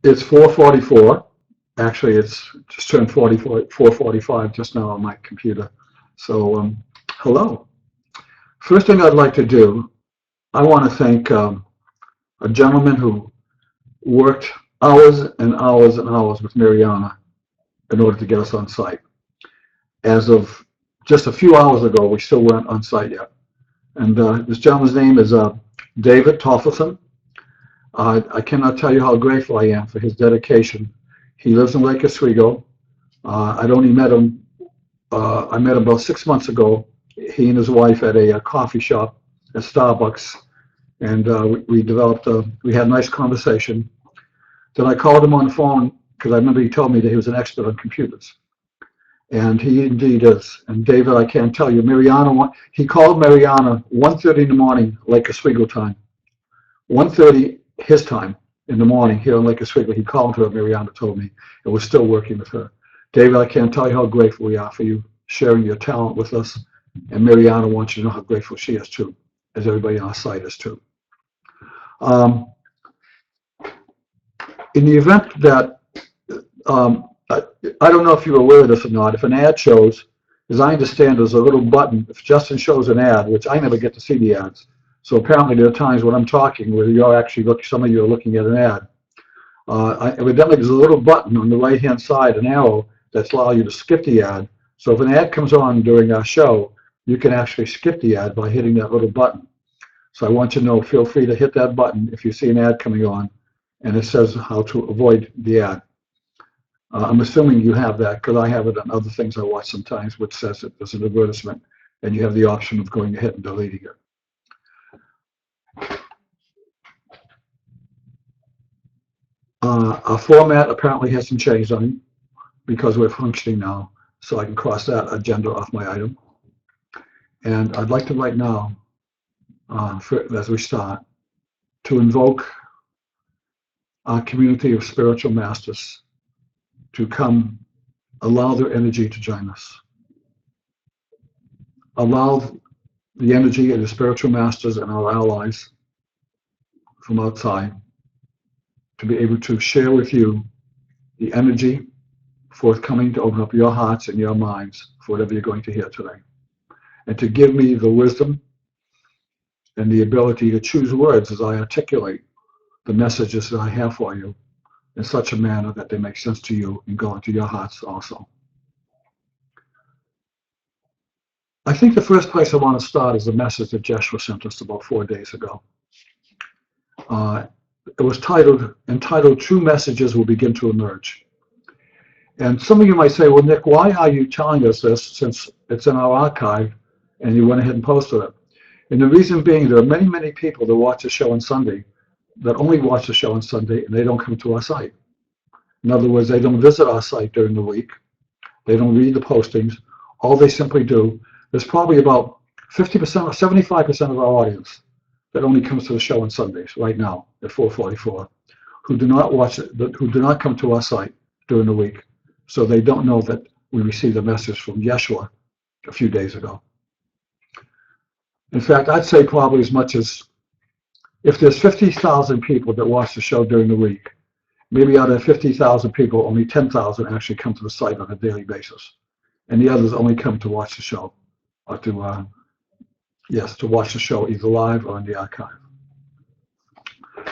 It's 4:44. Actually, it's just turned 4:45 just now on my computer. So, hello. First thing I'd like to do, I want to thank a gentleman who worked hours and hours and hours with Mariana in order to get us on site. As of just a few hours ago, we still weren't on site yet. And this gentleman's name is David Toffelson. I cannot tell you how grateful I am for his dedication. He lives in Lake Oswego. I'd only met him, I met him about 6 months ago. He and his wife at a coffee shop at Starbucks. And we had a nice conversation. Then I called him on the phone because I remember he told me that he was an expert on computers. And he indeed is. And David, I can't tell you, he called Mariana 1:30 in the morning, Lake Oswego time. 1:30 his time in the morning here in Lake Oswego. He called her, Mariana told me, and was still working with her. David, I can't tell you how grateful we are for you sharing your talent with us. And Mariana wants you to know how grateful she is too, as everybody on our site is too. In the event that, I don't know if you're aware of this or not, if an ad shows, as I understand, there's a little button, if Justin shows an ad, which I never get to see the ads, so apparently there are times when I'm talking where you're actually some of you are looking at an ad. Evidently there's a little button on the right-hand side, an arrow, that's allowing you to skip the ad. So if an ad comes on during our show, you can actually skip the ad by hitting that little button. So I want you to know, feel free to hit that button if you see an ad coming on, and it says how to avoid the ad. I'm assuming you have that because I have it on other things I watch sometimes, which says that there's an advertisement, and you have the option of going ahead and deleting it. Our format apparently hasn't changed on it because we're functioning now, so I can cross that agenda off my item. And I'd like to right now, as we start, to invoke our community of spiritual masters to come, allow their energy to join us. Allow the energy of the spiritual masters and our allies from outside to be able to share with you the energy forthcoming to open up your hearts and your minds for whatever you're going to hear today. And to give me the wisdom and the ability to choose words as I articulate the messages that I have for you in such a manner that they make sense to you and go into your hearts also. I think the first place I want to start is a message that Yeshua sent us about 4 days ago. It was entitled, True Messages Will Begin to Emerge. And some of you might say, well, Nick, why are you telling us this since it's in our archive and you went ahead and posted it? And the reason being, there are many, many people that watch the show on Sunday that only watch the show on Sunday and they don't come to our site. In other words, they don't visit our site during the week. They don't read the postings. All they simply do, there's probably about 50% or 75% of our audience that only comes to the show on Sundays right now at 4:44, who do not watch it, who do not come to our site during the week. So they don't know that we received a message from Yeshua a few days ago. In fact, I'd say probably as much as, if there's 50,000 people that watch the show during the week, maybe out of 50,000 people, only 10,000 actually come to the site on a daily basis. And the others only come to watch the show, or to watch the show either live or in the archive.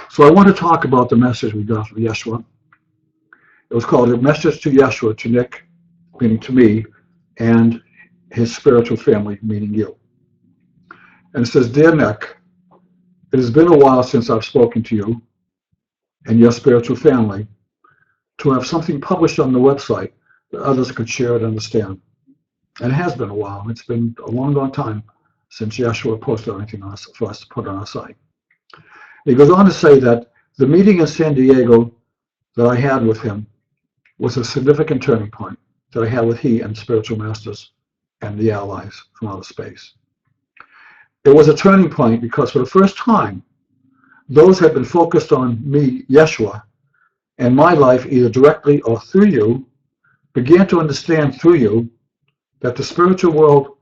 So I want to talk about the message we got from Yeshua. It was called A Message to Yeshua, to Nick, meaning to me, and his spiritual family, meaning you. And it says, Dear Nick, it has been a while since I've spoken to you and your spiritual family to have something published on the website that others could share and understand. And it has been a while. It's been a long, long time since Yeshua posted anything for us to put on our site. He goes on to say that the meeting in San Diego that I had with him was a significant turning point that I had with he and spiritual masters and the allies from outer space. It was a turning point because for the first time, those had been focused on me, Yeshua, and my life either directly or through you, began to understand through you that the spiritual world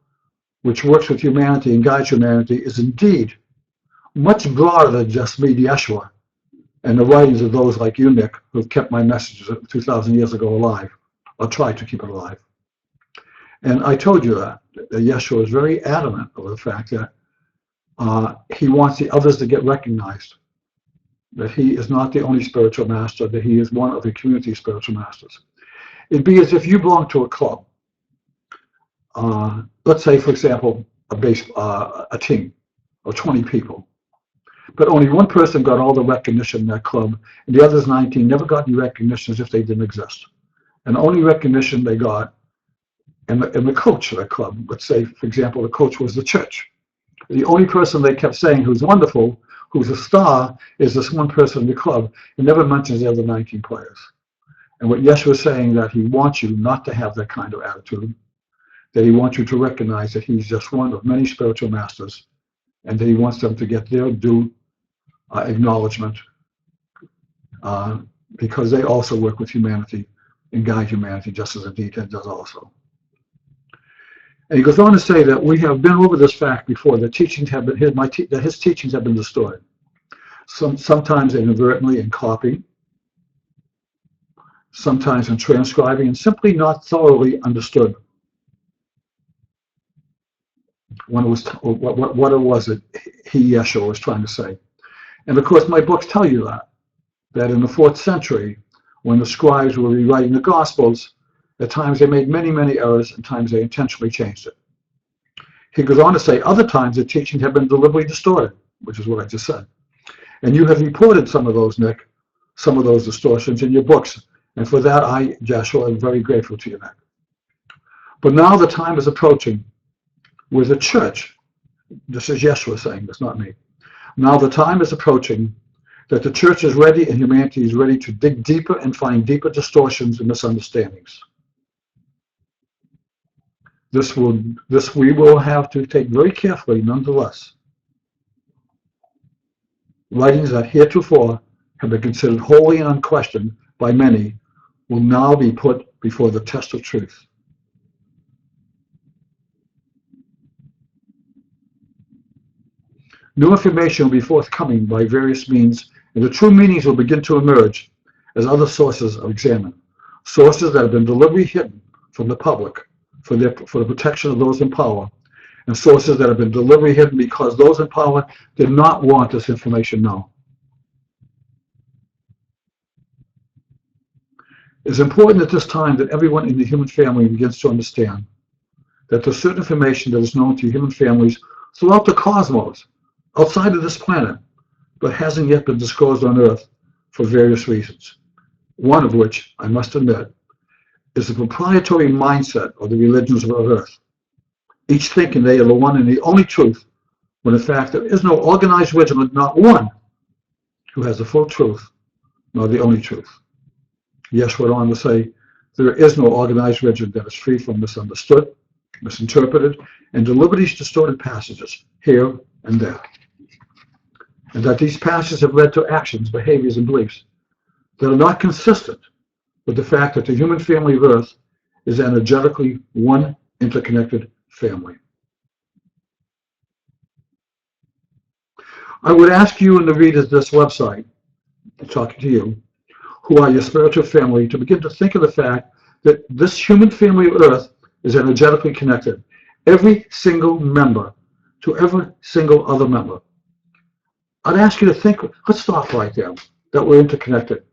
which works with humanity and guides humanity is indeed much broader than just me, Yeshua, and the writings of those like you, Nick, who've kept my messages 2,000 years ago alive, or tried to keep it alive. And I told you that Yeshua is very adamant over the fact that he wants the others to get recognized, that he is not the only spiritual master, that he is one of the community of spiritual masters. It'd be as if you belong to a club. Let's say, for example, a team of 20 people. But only one person got all the recognition in that club, and the others 19 never got any recognition as if they didn't exist. And the only recognition they got, and the coach of that club, let's say, for example, the coach was the church. The only person they kept saying who's wonderful, who's a star, is this one person in the club. He never mentions the other 19 players. And what Yeshua is saying, that he wants you not to have that kind of attitude, that he wants you to recognize that he's just one of many spiritual masters, and that he wants them to get their due acknowledgement, because they also work with humanity and guide humanity just as indeed he does also. And he goes on to say that we have been over this fact before, that teachings have been that his teachings have been destroyed. Sometimes inadvertently in copy, sometimes in transcribing, and simply not thoroughly understood. When it was what it was that Yeshua was trying to say. And of course, my books tell you that in the 4th century, when the scribes were rewriting the Gospels, at times they made many, many errors, and times they intentionally changed it. He goes on to say, other times the teachings have been deliberately distorted, which is what I just said. And you have reported some of those, Nick, some of those distortions in your books. And for that, I, Joshua, am very grateful to you, Nick. But now the time is approaching where the church, this is Yeshua saying this, not me. Now the time is approaching that the church is ready and humanity is ready to dig deeper and find deeper distortions and misunderstandings. This we will have to take very carefully nonetheless. Writings that heretofore have been considered holy and unquestioned by many will now be put before the test of truth. New information will be forthcoming by various means, and the true meanings will begin to emerge as other sources are examined. Sources that have been deliberately hidden from the public for the protection of those in power, and sources that have been deliberately hidden because those in power did not want this information known. It's important at this time that everyone in the human family begins to understand that there's certain information that is known to human families throughout the cosmos, outside of this planet, but hasn't yet been disclosed on Earth for various reasons. One of which, I must admit, is the proprietary mindset of the religions of Earth, each thinking they are the one and the only truth, when in fact there is no organized regiment, not one, who has the full truth, nor the only truth. Yes, went on to say, there is no organized regiment that is free from misunderstood, misinterpreted, and deliberately distorted passages here and there. And that these passages have led to actions, behaviors, and beliefs that are not consistent with the fact that the human family of Earth is energetically one interconnected family. I would ask you and the readers of this website, talking to you, who are your spiritual family, to begin to think of the fact that this human family of Earth is energetically connected. Every single member to every single other member. I'd ask you to think, let's stop right there, that we're interconnected.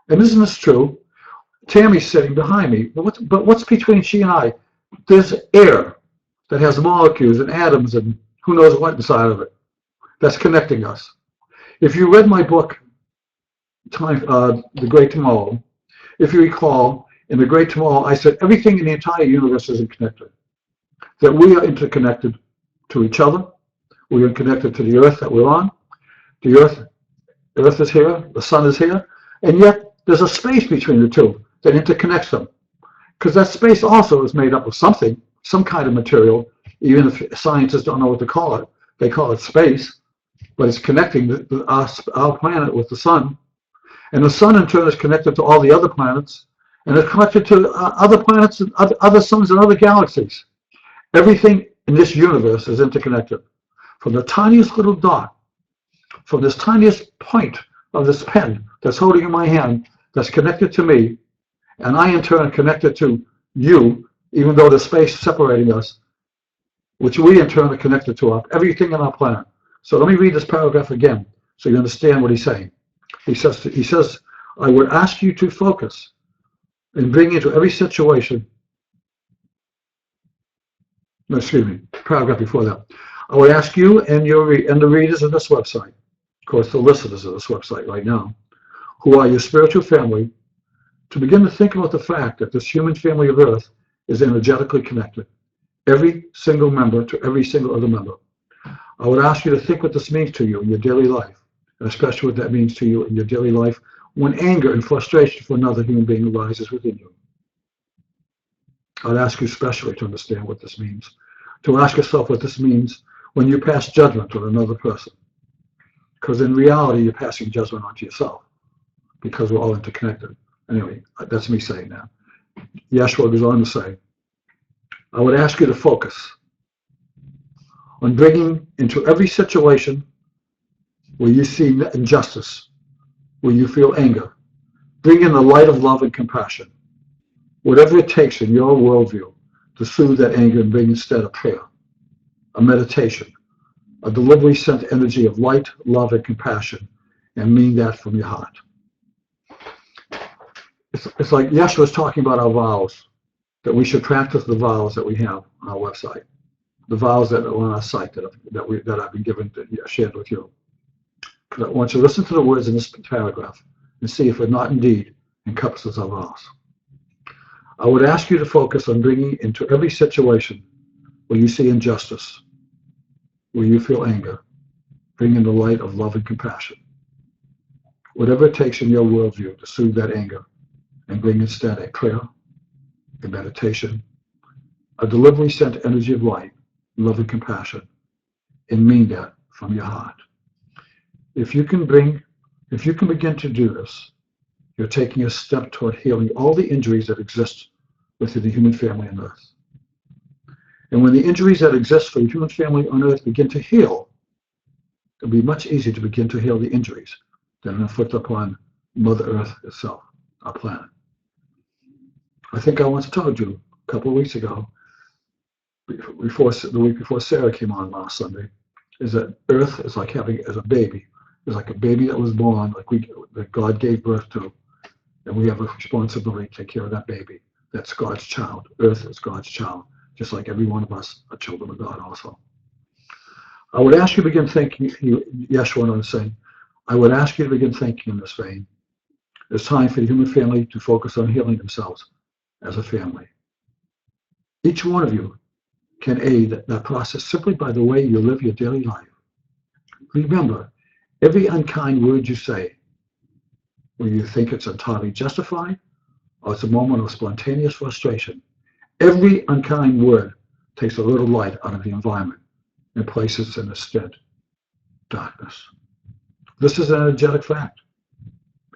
And isn't this true? Tammy's sitting behind me, but what's between she and I? There's air that has molecules and atoms and who knows what inside of it that's connecting us. If you read my book, The Great Tomorrow, if you recall, in The Great Tomorrow, I said everything in the entire universe is connected. That we are interconnected to each other. We are connected to the Earth that we're on. The Earth is here, the Sun is here, and yet there's a space between the two that interconnects them. Because that space also is made up of something, some kind of material, even if scientists don't know what to call it. They call it space, but it's connecting our planet with the Sun. And the Sun, in turn, is connected to all the other planets, and it's connected to other planets and other suns and other galaxies. Everything in this universe is interconnected. From the tiniest little dot, from this tiniest point of this pen that's holding in my hand, that's connected to me, and I in turn connected to you, even though there's space separating us, which we in turn are connected to everything on our planet. So let me read this paragraph again so you understand what he's saying. He says, I would ask you to focus and bring into every situation, no, excuse me, paragraph before that. I would ask you and the readers of this website, of course the listeners of this website right now, who are your spiritual family, to begin to think about the fact that this human family of Earth is energetically connected, every single member to every single other member. I would ask you to think what this means to you in your daily life, and especially what that means to you in your daily life when anger and frustration for another human being arises within you. I'd ask you especially to understand what this means, to ask yourself what this means when you pass judgment on another person. Because in reality, you're passing judgment onto yourself, because we're all interconnected. Anyway, that's me saying that. Yeshua goes on to say, I would ask you to focus on bringing into every situation where you see injustice, where you feel anger, bring in the light of love and compassion, whatever it takes in your worldview to soothe that anger and bring instead a prayer, a meditation, a deliberately sent energy of light, love, and compassion, and mean that from your heart. It's like Yeshua was talking about our vows, that we should practice the vows that we have on our website, the vows that are on our site that I've been given, shared with you. I want you to listen to the words in this paragraph and see if it not indeed encompasses our vows. I would ask you to focus on bringing into every situation where you see injustice, where you feel anger, bring in the light of love and compassion. Whatever it takes in your worldview to soothe that anger and bring instead a prayer, a meditation, a deliberately sent energy of light, love and compassion, and mean that from your heart. If you can begin to do this, you're taking a step toward healing all the injuries that exist within the human family on Earth. And when the injuries that exist for the human family on Earth begin to heal, it'll be much easier to begin to heal the injuries that are inflicted upon Mother Earth itself, our planet. I think I once told you a couple of weeks ago, the week before Sarah came on last Sunday, is that Earth is like having as a baby. It's like a baby that was born, that God gave birth to, and we have a responsibility to take care of that baby. That's God's child. Earth is God's child, just like every one of us are children of God also. I would ask you to begin thinking, Yeshua was saying, I would ask you to begin thinking in this vein. It's time for the human family to focus on healing themselves as a family. Each one of you can aid that process simply by the way you live your daily life. Remember, every unkind word you say, when you think it's entirely justified, or it's a moment of spontaneous frustration, every unkind word takes a little light out of the environment and places in instead darkness. This is an energetic fact.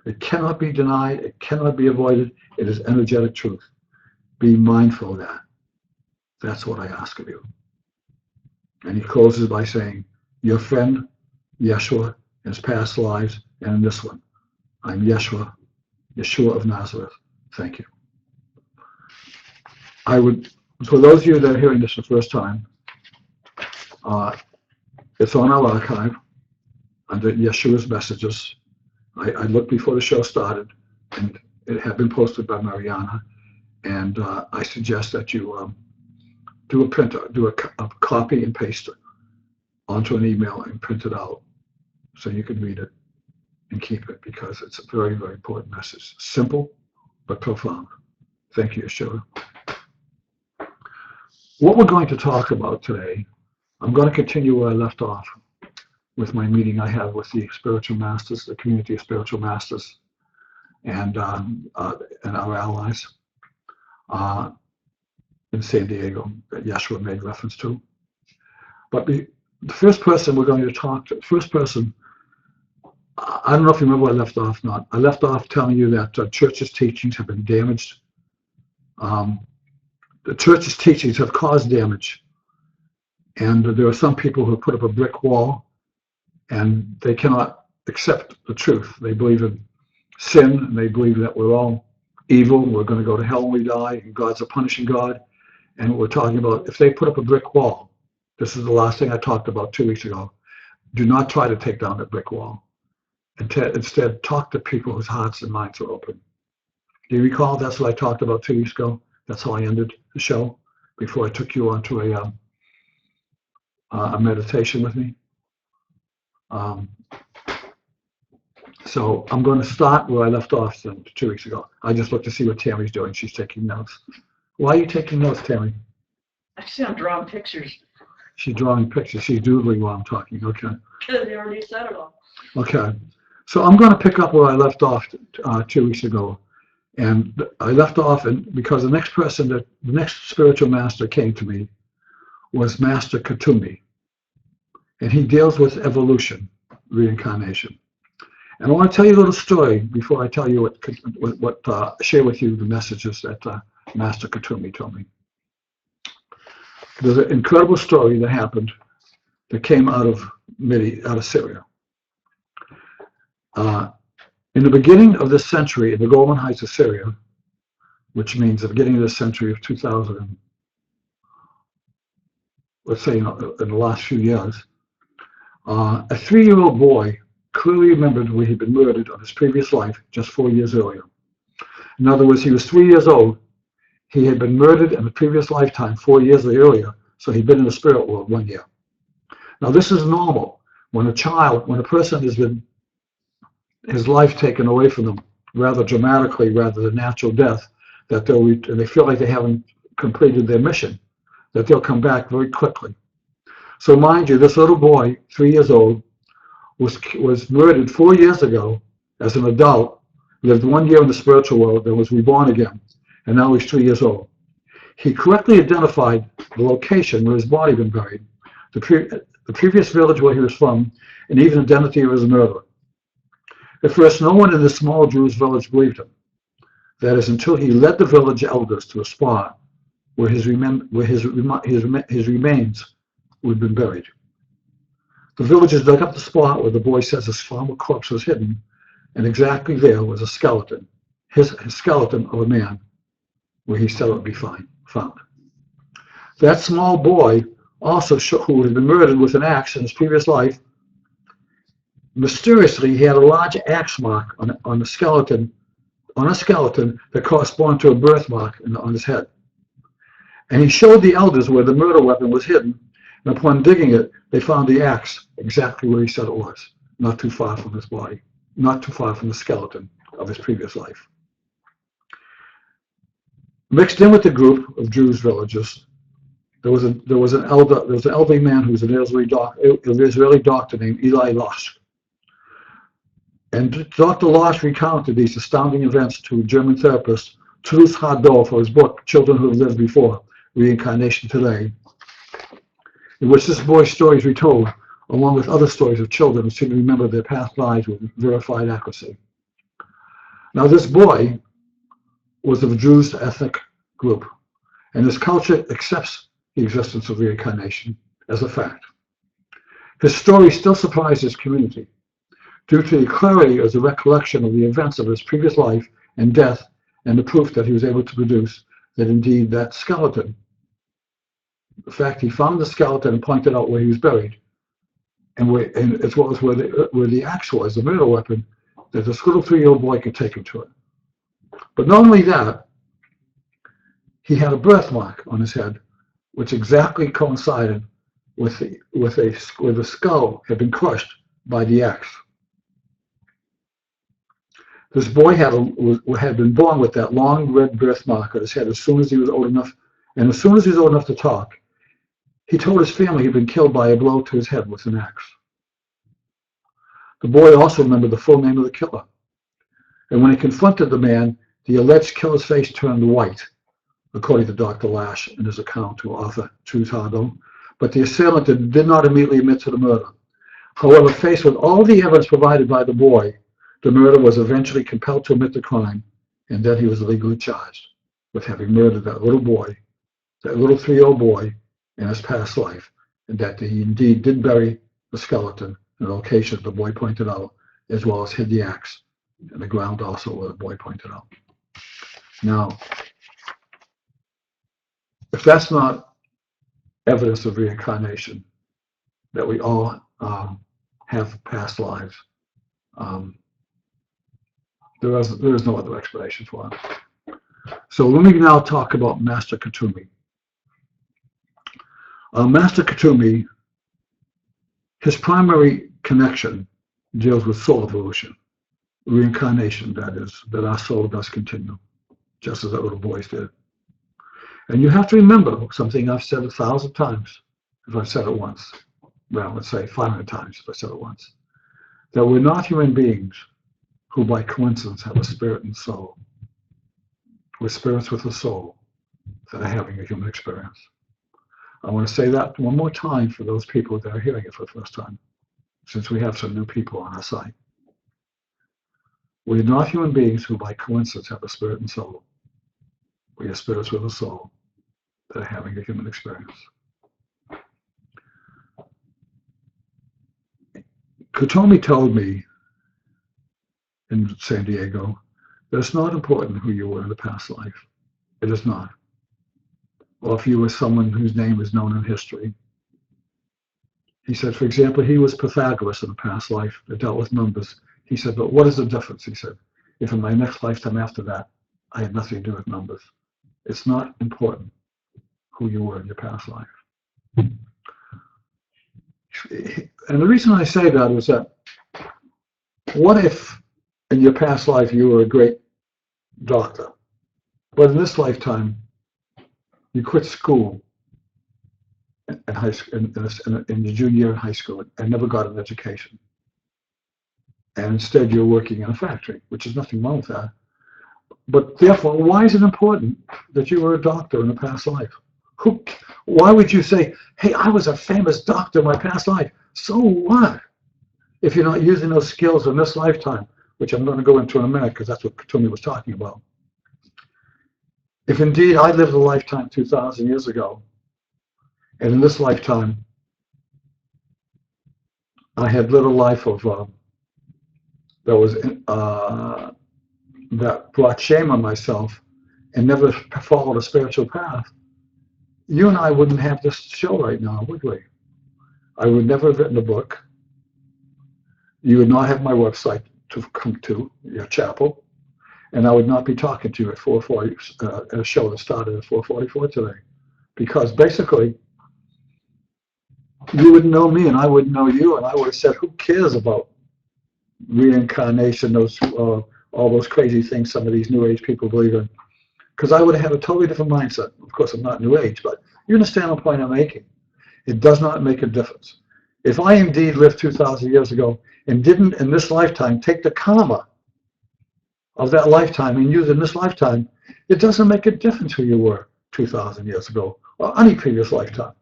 It cannot be denied. It cannot be avoided. It is energetic truth. Be mindful of that. That's what I ask of you. And he closes by saying, your friend, Yeshua, in his past lives and in this one. I'm Yeshua of Nazareth. Thank you. For those of you that are hearing this the first time, it's on our archive under Yeshua's messages. I looked before the show started, and it had been posted by Mariana, and I suggest that you do a copy and paste it onto an email and print it out so you can read it and keep it, because it's a very, very important message. Simple, but profound. Thank you, Yeshua. What we're going to talk about today, I'm going to continue where I left off with my meeting I had with the spiritual masters, the community of spiritual masters, and our allies in San Diego that Yeshua made reference to. But the first person we're going to talk to, I don't know if you remember where I left off or not. I left off telling you that church's teachings have been damaged. The church's teachings have caused damage. And there are some people who have put up a brick wall, and they cannot accept the truth. They believe in sin, and they believe that we're all evil, we're going to go to hell when we die, and God's a punishing God. And we're talking about, if they put up a brick wall, this is the last thing I talked about 2 weeks ago, do not try to take down that brick wall. Instead, talk to people whose hearts and minds are open. Do you recall that's what I talked about 2 weeks ago? That's how I ended the show before I took you onto a meditation with me. So I'm going to start where I left off 2 weeks ago. I just looked to see what Tammy's doing. She's taking notes. Why are you taking notes, Tammy? Actually, I'm drawing pictures. She's drawing pictures. She's doodling while I'm talking. Okay. Because they already said it all. Okay. So I'm going to pick up where I left off 2 weeks ago. And I left off because the next spiritual master came to me was Master Kuthumi. And he deals with evolution, reincarnation. And I want to tell you a little story before I tell you share with you the messages that Master Kuthumi told me. There's an incredible story that happened that came out of Syria. In the beginning of this century, in the Golden Heights of Syria, which means the beginning of this century of 2000, let's say in the last few years, a 3-year-old boy clearly remembered where he'd been murdered on his previous life just 4 years earlier. In other words, he was 3 years old. He had been murdered in the previous lifetime 4 years earlier, so he'd been in the spirit world 1 year. Now, this is normal. When a person has been his life taken away from them rather dramatically, rather than natural death, that they feel like they haven't completed their mission, that they'll come back very quickly. So mind you, this little boy, 3 years old, was murdered 4 years ago as an adult, lived 1 year in the spiritual world, then was reborn again, and now he's 3 years old. He correctly identified the location where his body had been buried, the previous village where he was from, and even the identity of his murderer. At first, no one in this small Jewish village believed him. That is, until he led the village elders to a spot where his remains would have been buried. The villagers dug up the spot where the boy says his former corpse was hidden, and exactly there was a skeleton, his skeleton of a man, where he said it would be found. That small boy also, who had been murdered with an axe in his previous life, mysteriously he had a large axe mark on a skeleton that corresponded to a birthmark on his head. And he showed the elders where the murder weapon was hidden, and upon digging it, they found the axe exactly where he said it was, not too far from his body, not too far from the skeleton of his previous life. Mixed in with the group of Jewish villagers, there was an elderly man who was an Israeli doctor named Eli Losch. And Dr. Losch recounted these astounding events to a German therapist, Toulouse Hardot, for his book, Children Who Have Lived Before, Reincarnation Today, in which this boy's stories retold, along with other stories of children who seem to remember their past lives with verified accuracy. Now, this boy was of a Jewish ethnic group, and his culture accepts the existence of reincarnation as a fact. His story still surprised his community due to the clarity of the recollection of the events of his previous life and death, and the proof that he was able to produce that indeed that skeleton, the fact he found the skeleton and pointed out where he was buried, and as well as where the axe was, the murder weapon, that this little 3-year-old boy could take him to it. But not only that, he had a birthmark on his head, which exactly coincided with where the skull had been crushed by the axe. This boy had been born with that long red birthmark on his head as soon as he was old enough, and as soon as he was old enough to talk, he told his family he'd been killed by a blow to his head with an axe. The boy also remembered the full name of the killer. And when he confronted the man, the alleged killer's face turned white, according to Dr. Lash in his account to author Toulouse Hardot, but the assailant did not immediately admit to the murder. However, faced with all the evidence provided by the boy, the murderer was eventually compelled to admit the crime, and then he was legally charged with having murdered that little boy, that little 3-year-old boy, in his past life, and that he indeed did bury the skeleton in the location the boy pointed out, as well as hid the axe in the ground also, where the boy pointed out. Now, if that's not evidence of reincarnation, that we all have past lives, there is no other explanation for it. So let me now talk about Master Kuthumi. Master Kuthumi, his primary connection deals with soul evolution, reincarnation, that is, that our soul does continue, just as that little boy did. And you have to remember something I've said 1,000 times, if I've said it once. Well, let's say 500 times if I said it once. That we're not human beings who by coincidence have a spirit and soul. We're spirits with a soul that are having a human experience. I want to say that one more time for those people that are hearing it for the first time, since we have some new people on our site. We're not human beings who by coincidence have a spirit and soul. We are spirits with a soul that are having a human experience. Kuthumi told me in San Diego that it's not important who you were in the past life. It is not. Or if you were someone whose name is known in history. He said, for example, he was Pythagoras in a past life that dealt with numbers. He said, but what is the difference? He said, if in my next lifetime after that, I had nothing to do with numbers. It's not important who you were in your past life. And the reason I say that is that what if in your past life you were a great doctor, but in this lifetime you quit school in high school, in your junior year in high school, and never got an education, and instead you're working in a factory, which is nothing wrong with that. But therefore, why is it important that you were a doctor in a past life? Why would you say, hey, I was a famous doctor in my past life? So what? If you're not using those skills in this lifetime, which I'm going to go into in a minute because that's what Kuthumi was talking about. If indeed I lived a lifetime 2,000 years ago, and in this lifetime I had lived a life of that brought shame on myself and never followed a spiritual path, you and I wouldn't have this show right now, would we? I would never have written a book. You would not have my website to come to, your chapel, and I would not be talking to you at 4:40, a show that started at 4:44 today. Because basically, you wouldn't know me and I wouldn't know you, and I would have said, who cares about reincarnation, all those crazy things some of these New Age people believe in? Because I would have had a totally different mindset. Of course, I'm not New Age, but you understand the point I'm making. It does not make a difference. If I indeed lived 2,000 years ago and didn't in this lifetime take the karma of that lifetime and use it in this lifetime, it doesn't make a difference who you were 2,000 years ago or any previous lifetime.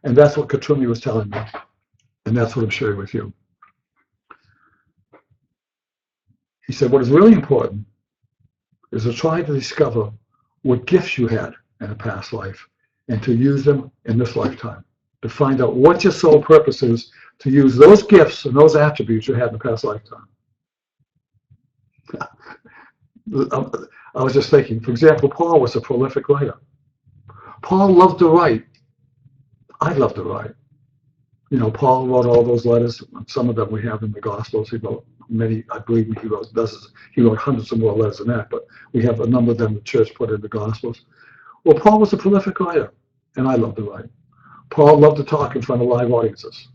And that's what Kuthumi was telling me. And that's what I'm sharing with you. He said, what is really important is to try to discover what gifts you had in a past life and to use them in this lifetime. To find out what your soul purpose is, to use those gifts and those attributes you had in the past lifetime. I was just thinking, for example, Paul was a prolific writer. Paul loved to write. I love to write. You know, Paul wrote all those letters. Some of them we have in the Gospels. He wrote many, I believe he wrote dozens. He wrote hundreds of more letters than that, but we have a number of them the church put in the Gospels. Well, Paul was a prolific writer, and I love to write. Paul loved to talk in front of live audiences.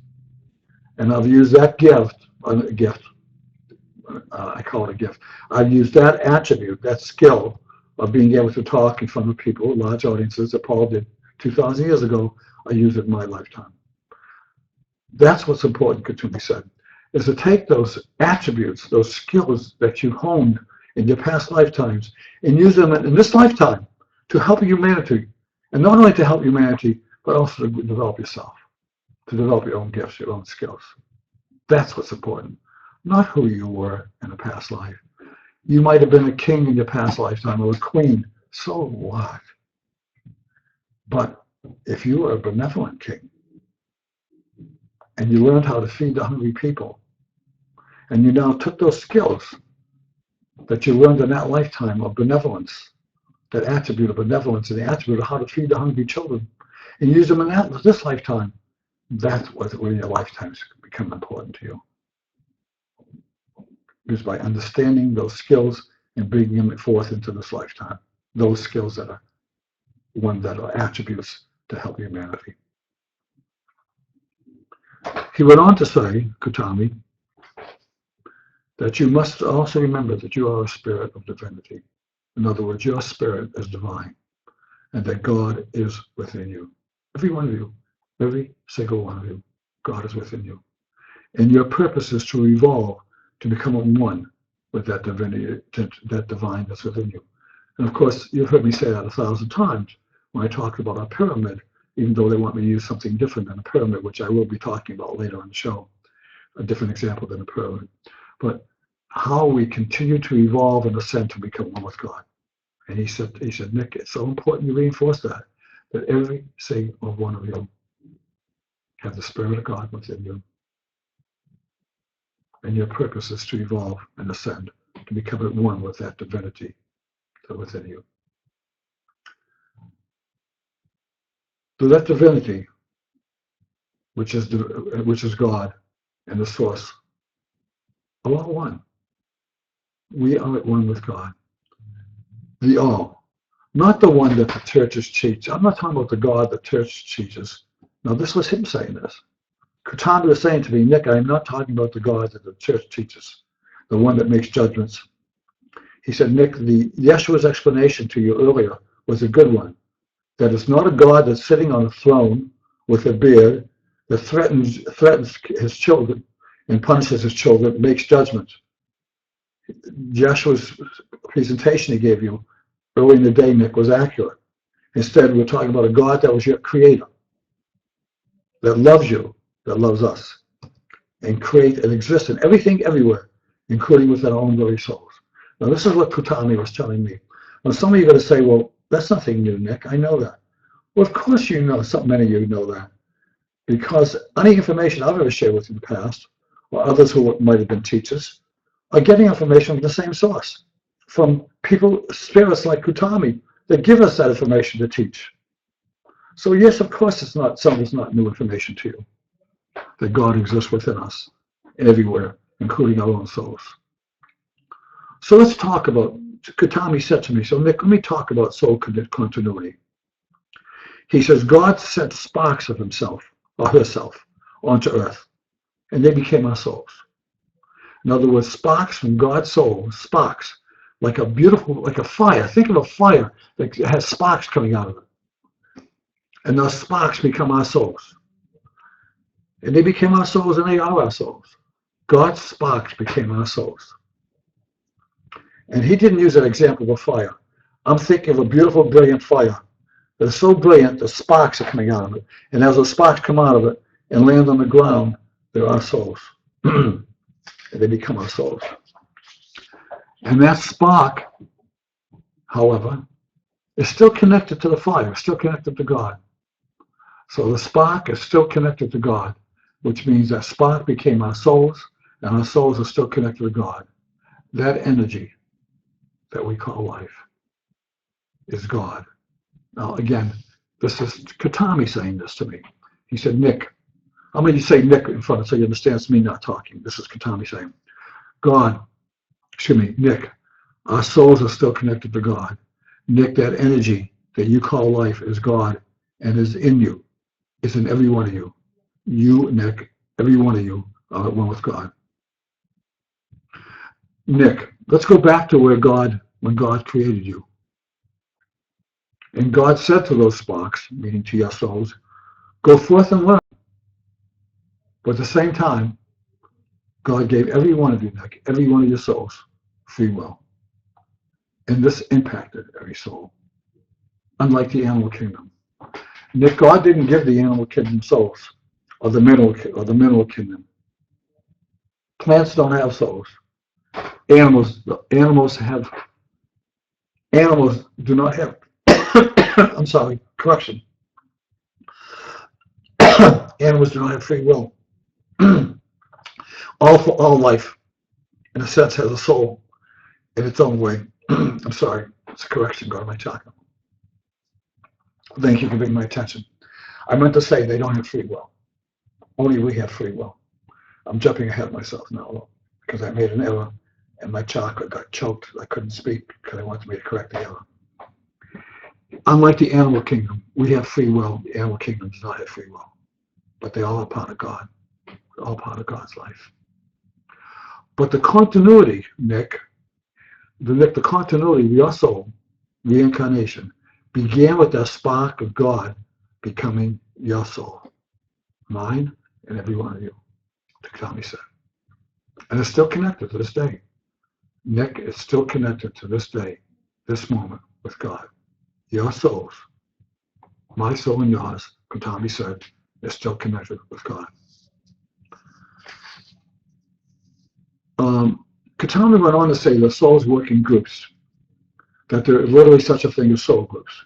And I've used that I call it a gift. I've used that attribute, that skill of being able to talk in front of people, large audiences that Paul did 2,000 years ago. I use it in my lifetime. That's what's important, Kuthumi said, is to take those attributes, those skills that you honed in your past lifetimes and use them in this lifetime to help humanity. And not only to help humanity, but also to develop yourself, to develop your own gifts, your own skills. That's what's important, not who you were in a past life. You might have been a king in your past lifetime or a queen, so what? But if you were a benevolent king and you learned how to feed the hungry people And you now took those skills that you learned in that lifetime of benevolence, that attribute of benevolence and the attribute of how to feed the hungry children, and use them in this lifetime. That's where your lifetimes become important to you. Is by understanding those skills and bringing them forth into this lifetime. Those skills that are attributes to help humanity. He went on to say, Kuthumi, that you must also remember that you are a spirit of divinity. In other words, your spirit is divine, and that God is within you. Every one of you, every single one of you, God is within you. And your purpose is to evolve, to become one with that divinity, that divine that's within you. And of course, you've heard me say that 1,000 times when I talk about our pyramid, even though they want me to use something different than a pyramid, which I will be talking about later in the show, a different example than a pyramid. But how we continue to evolve and ascend to become one with God. And he said, Nick, it's so important you reinforce that every single one of you have the Spirit of God within you. And your purpose is to evolve and ascend, to become at one with that divinity that's within you. So that divinity, which is God and the source, are all one. We are at one with God. The all. Not the one that the churches teach. I'm not talking about the God the church teaches. Now, this was him saying this. Kuthumi was saying to me, Nick, I'm not talking about the God that the church teaches, the one that makes judgments. He said, Nick, the Yeshua's explanation to you earlier was a good one. That it's not a God that's sitting on a throne with a beard that threatens his children and punishes his children, makes judgments. Yeshua's presentation he gave you early in the day, Nick, was accurate. Instead, we're talking about a God that was your creator, that loves you, that loves us, and create and exist in everything, everywhere, including within our own very souls. Now, this is what Kuthumi was telling me. Now, some of you are going to say, well, that's nothing new, Nick. I know that. Well, of course you know, many of you know that, because any information I've ever shared with you in the past, or others who might have been teachers, are getting information from the same source, from people, spirits like Kuthumi, that give us that information to teach. So yes, of course, it's not new information to you, that God exists within us, everywhere, including our own souls. So let's talk about, Kuthumi said to me, so Nick, let me talk about soul continuity. He says, God sent sparks of himself, or herself, onto earth, and they became our souls. In other words, sparks from God's soul, sparks, like a fire. Think of a fire that has sparks coming out of it. And those sparks become our souls. And they became our souls, and they are our souls. God's sparks became our souls. And he didn't use an example of a fire. I'm thinking of a beautiful, brilliant fire that is so brilliant, the sparks are coming out of it. And as the sparks come out of it and land on the ground, they're our souls. And they become our souls. And that spark, however, is still connected to the fire, still connected to God. So the spark is still connected to God, which means that spark became our souls, and our souls are still connected to God. That energy that we call life is God. Now, again, this is Kuthumi saying this to me. He said, Nick, I'm going to say Nick in front so you understand it's me not talking. This is Kuthumi saying, Nick, our souls are still connected to God. Nick, that energy that you call life is God and is in you, is in every one of you. You, Nick, every one of you are at one with God. Nick, let's go back to when God created you. And God said to those sparks, meaning to your souls, go forth and learn. But at the same time, God gave every one of you, Nick, every one of your souls, free will. And this impacted every soul, unlike the animal kingdom. Nick, God didn't give the animal kingdom souls, or the mineral kingdom. Plants don't have souls. Animals do not have, I'm sorry, correction. Animals do not have free will. All life in a sense, has a soul in its own way. I'm sorry, it's a correction, go to my chakra. Thank you for bringing my attention. I meant to say they don't have free will. Only we have free will. I'm jumping ahead of myself now because I made an error and my chakra got choked. I couldn't speak because I wanted me to correct the error. Unlike the animal kingdom, we have free will. The animal kingdom does not have free will. But they all are part of God. They're all part of God's life. But the continuity, Nick, the continuity of your soul, reincarnation, began with that spark of God becoming your soul. Mine and every one of you, Kuthumi said. And it's still connected to this day. Nick is still connected to this day, this moment with God. Your souls, my soul and yours, Kuthumi said, is still connected with God. Kuthumi went on to say that souls work in groups, that there is literally such a thing as soul groups.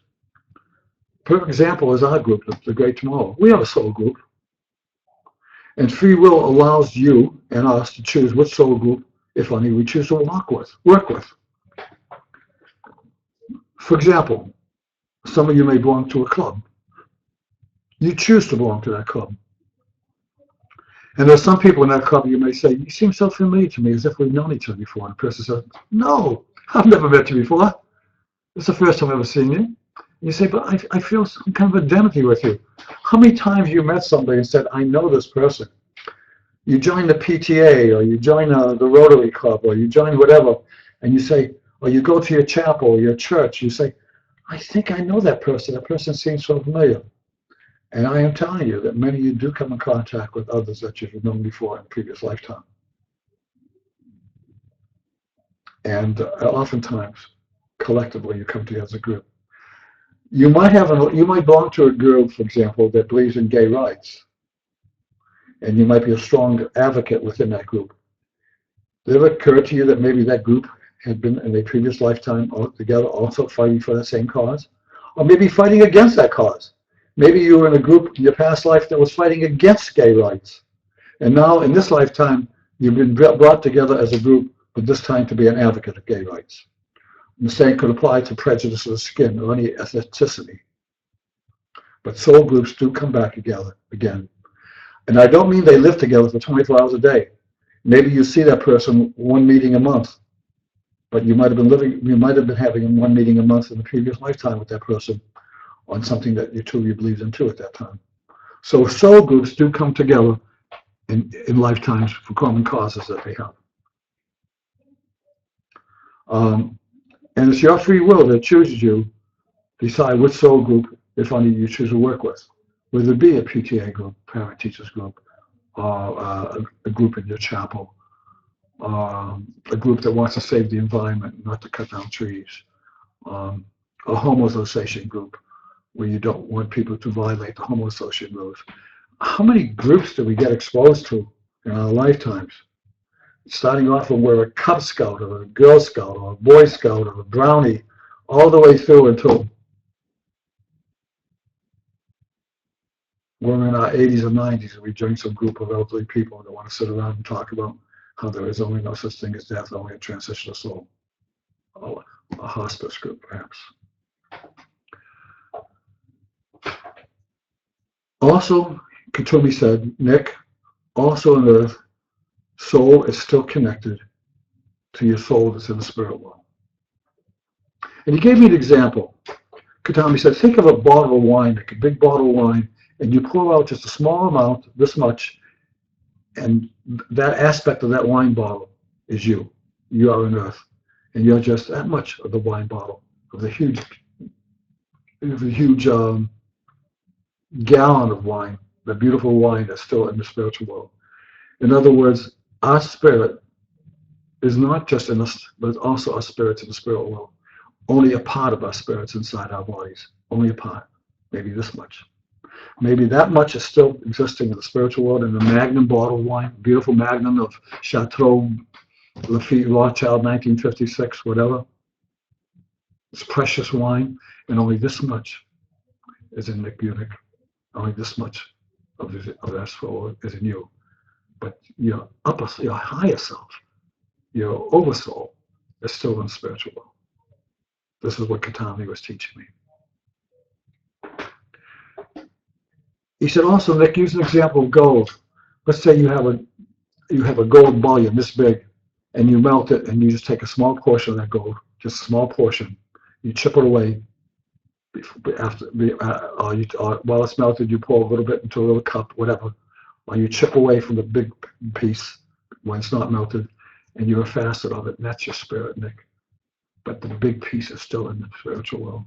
Perfect example is our group, the Great Tomorrow. We have a soul group. And free will allows you and us to choose which soul group, if any, we choose to work with. For example, some of you may belong to a club. You choose to belong to that club. And there's some people in that club you may say, you seem so familiar to me as if we've known each other before. And the person says, no, I've never met you before. It's the first time I've ever seen you. And you say, but I feel some kind of identity with you. How many times you met somebody and said, I know this person? You join the PTA or you join the Rotary Club or you join whatever, and you say, or you go to your chapel or your church, you say, I think I know that person. That person seems so familiar. And I am telling you that many of you do come in contact with others that you've known before in a previous lifetime. And oftentimes, collectively, you come together as a group. You might belong to a group, for example, that believes in gay rights. And you might be a strong advocate within that group. Did it ever occur to you that maybe that group had been in a previous lifetime all together also fighting for that same cause? Or maybe fighting against that cause? Maybe you were in a group in your past life that was fighting against gay rights. And now in this lifetime, you've been brought together as a group, but this time to be an advocate of gay rights. And the same could apply to prejudice of the skin or any ethnicity. But soul groups do come back together again. And I don't mean they live together for 24 hours a day. Maybe you see that person one meeting a month, but you might have been having one meeting a month in the previous lifetime with that person on something that you truly believed in too at that time. So soul groups do come together in lifetimes for common causes that they have. And it's your free will that chooses you decide which soul group, if any, you choose to work with. Whether it be a PTA group, parent teachers group, or a group in your chapel, a group that wants to save the environment, not to cut down trees, a homo association group where you don't want people to violate the homo association rules. How many groups do we get exposed to in our lifetimes? Starting off when we're a Cub Scout or a Girl Scout or a Boy Scout or a Brownie, all the way through until we're in our 80s and 90s and we join some group of elderly people that want to sit around and talk about how there is only no such thing as death, only a transitional soul. Oh, a hospice group, perhaps. Also, Kuthumi said, Nick, also on earth, soul is still connected to your soul that's in the spirit world. And he gave me an example. Kuthumi said, think of a bottle of wine, like a big bottle of wine, and you pour out just a small amount, this much, and that aspect of that wine bottle is you. You are on earth. And you're just that much of the wine bottle, of the huge gallon of wine, the beautiful wine that's still in the spiritual world. In other words, our spirit is not just in us, but it's also our spirits in the spirit world. Only a part of our spirits inside our bodies. Only a part. Maybe this much. Maybe that much is still existing in the spiritual world in the Magnum bottle of wine, beautiful Magnum of Chateau Lafite Rothschild, 1956, whatever. It's precious wine, and only this much is in Nick Bunick. Only this much of that soul is in you. But your higher self, your oversoul is still in the spiritual world. This is what Kuthumi was teaching me. He said also, Nick, use an example of gold. Let's say you have a gold bullion this big, and you melt it, and you just take a small portion of that gold, just a small portion. You chip it away. While it's melted, you pour a little bit into a little cup, whatever. Or you chip away from the big piece when it's not melted, and you're a facet of it, and that's your spirit, Nick. But the big piece is still in the spiritual world.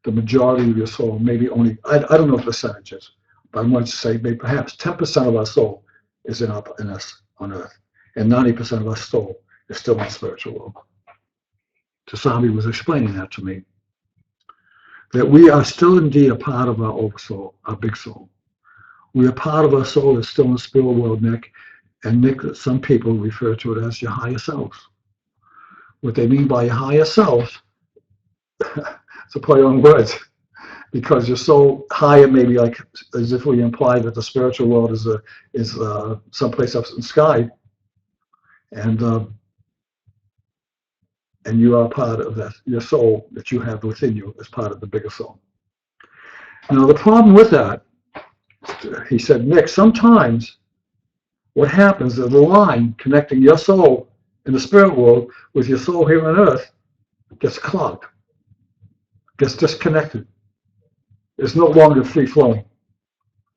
The majority of your soul, maybe only, I don't know the percentages, but I'm going to say maybe perhaps 10% of our soul is in us on earth, and 90% of our soul is still in the spiritual world. Kuthumi was explaining that to me, that we are still indeed a part of our oversoul, our big soul. We are part of our soul that's still in the spirit world, Nick, and Nick, some people refer to it as your higher self. What they mean by your higher self, it's a play on words, because your soul higher, maybe like as if we imply that the spiritual world is someplace up in the sky, and you are part of that. Your soul that you have within you is part of the bigger soul. Now the problem with that, he said, Nick, sometimes what happens is the line connecting your soul in the spirit world with your soul here on earth gets clogged, gets disconnected. It's no longer free-flowing.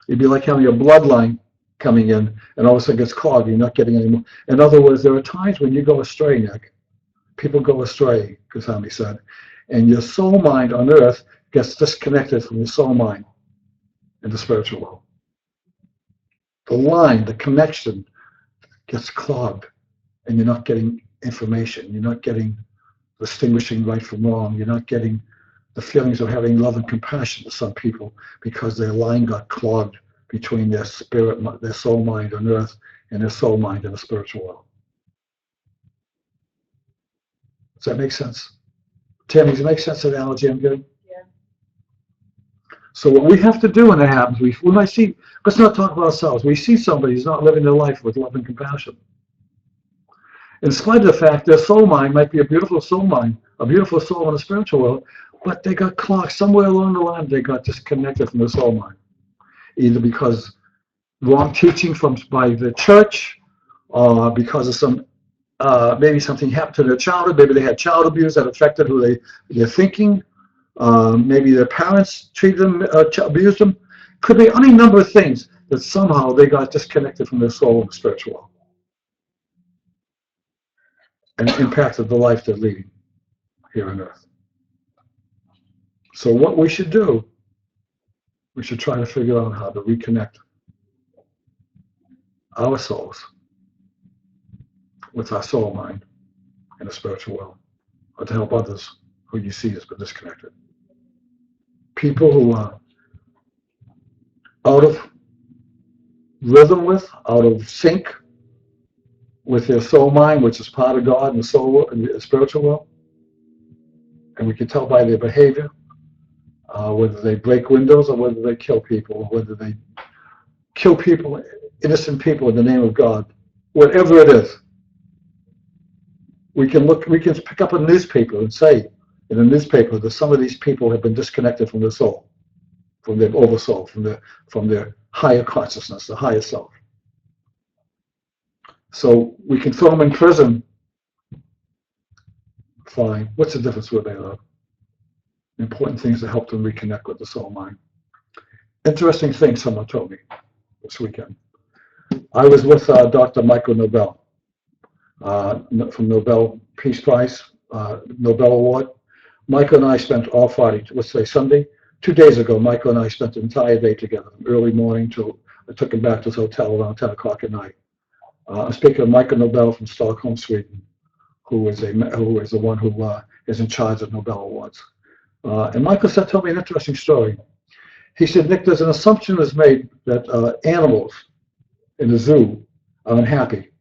It'd be like having a bloodline coming in, and all of a sudden gets clogged. You're not getting any more. In other words, there are times when you go astray, Nick. People go astray, Kuthumi said, and your soul mind on earth gets disconnected from your soul mind in the spiritual world. The line, the connection gets clogged, and you're not getting information. You're not getting distinguishing right from wrong. You're not getting the feelings of having love and compassion to some people because their line got clogged between their spirit, their soul mind on earth and their soul mind in the spiritual world. Does that make sense? Tammy, does it make sense, the analogy I'm giving? Yeah. So what we have to do when that happens, we might see, let's not talk about ourselves. We see somebody who's not living their life with love and compassion. In spite of the fact their soul mind might be a beautiful soul mind, a beautiful soul in the spiritual world, but they got clogged somewhere along the line. They got disconnected from the soul mind, either because wrong teaching by the church, or because of some maybe something happened to their childhood. Maybe they had child abuse that affected who they're thinking. Maybe their parents treated them, abused them. Could be any number of things that somehow they got disconnected from their soul and the spiritual world, and it impacted the life they're leading here on earth. So what we should do, we should try to figure out how to reconnect our souls with our soul mind in the spiritual world, or to help others who you see has been disconnected. People who are out of rhythm with, out of sync with their soul mind, which is part of God and the soul world and the spiritual world, and we can tell by their behavior whether they break windows or whether they kill people, or whether they kill people, innocent people, in the name of God. Whatever it is, we can pick up a newspaper and say in the newspaper that some of these people have been disconnected from their soul, from their oversoul, from their higher consciousness, the higher self. So we can throw them in prison. Fine. What's the difference where they live? Important things to help them reconnect with the soul mind. Interesting thing someone told me this weekend. I was with Dr. Michael Nobel from Nobel Peace Prize, Nobel Award. Michael and I spent all Friday, let's say Sunday, 2 days ago, Michael and I spent the entire day together, from early morning till I took him back to his hotel around 10 o'clock at night. I'm speaking of Michael Nobel from Stockholm, Sweden, who is the one who is in charge of Nobel Awards. And Michael told me an interesting story. He said, Nick, there's an assumption that's made that animals in the zoo are unhappy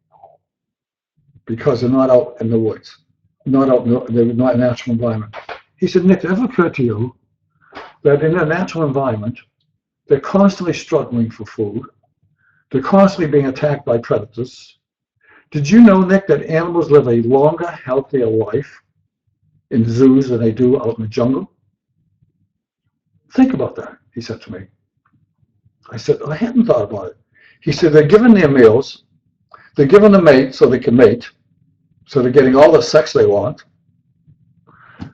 because they're not out in the woods, they're not in a natural environment. He said, Nick, ever occurred to you that in their natural environment, they're constantly struggling for food, they're constantly being attacked by predators, Did you know, Nick, that animals live a longer, healthier life in zoos than they do out in the jungle? Think about that, he said to me. I said, I hadn't thought about it. He said, they're given their meals, they're given a mate so they can mate, so they're getting all the sex they want,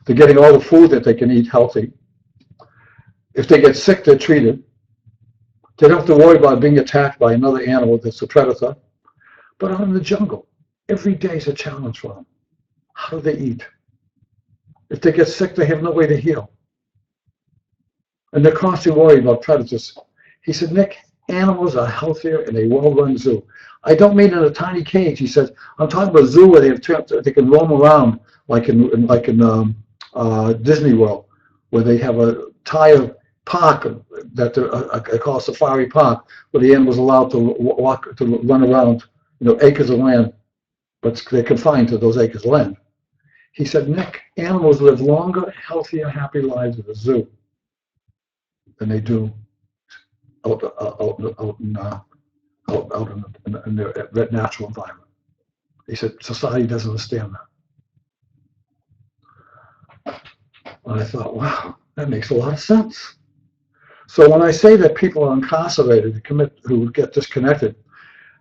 they're getting all the food that they can eat healthy. If they get sick, they're treated. They don't have to worry about being attacked by another animal that's a predator. But out in the jungle, every day is a challenge for them. How do they eat? If they get sick, they have no way to heal. And they're constantly worried about predators. He said, Nick, animals are healthier in a well-run zoo. I don't mean in a tiny cage. He said, I'm talking about a zoo where they can roam around like in Disney World, where they have a entire park that I call a safari park, where the animals are allowed to run around, acres of land, but they're confined to those acres of land. He said, Nick, animals live longer, healthier, happy lives at a zoo than they do out in their natural environment. He said, society doesn't understand that. And I thought, wow, that makes a lot of sense. So when I say that people are incarcerated, who get disconnected,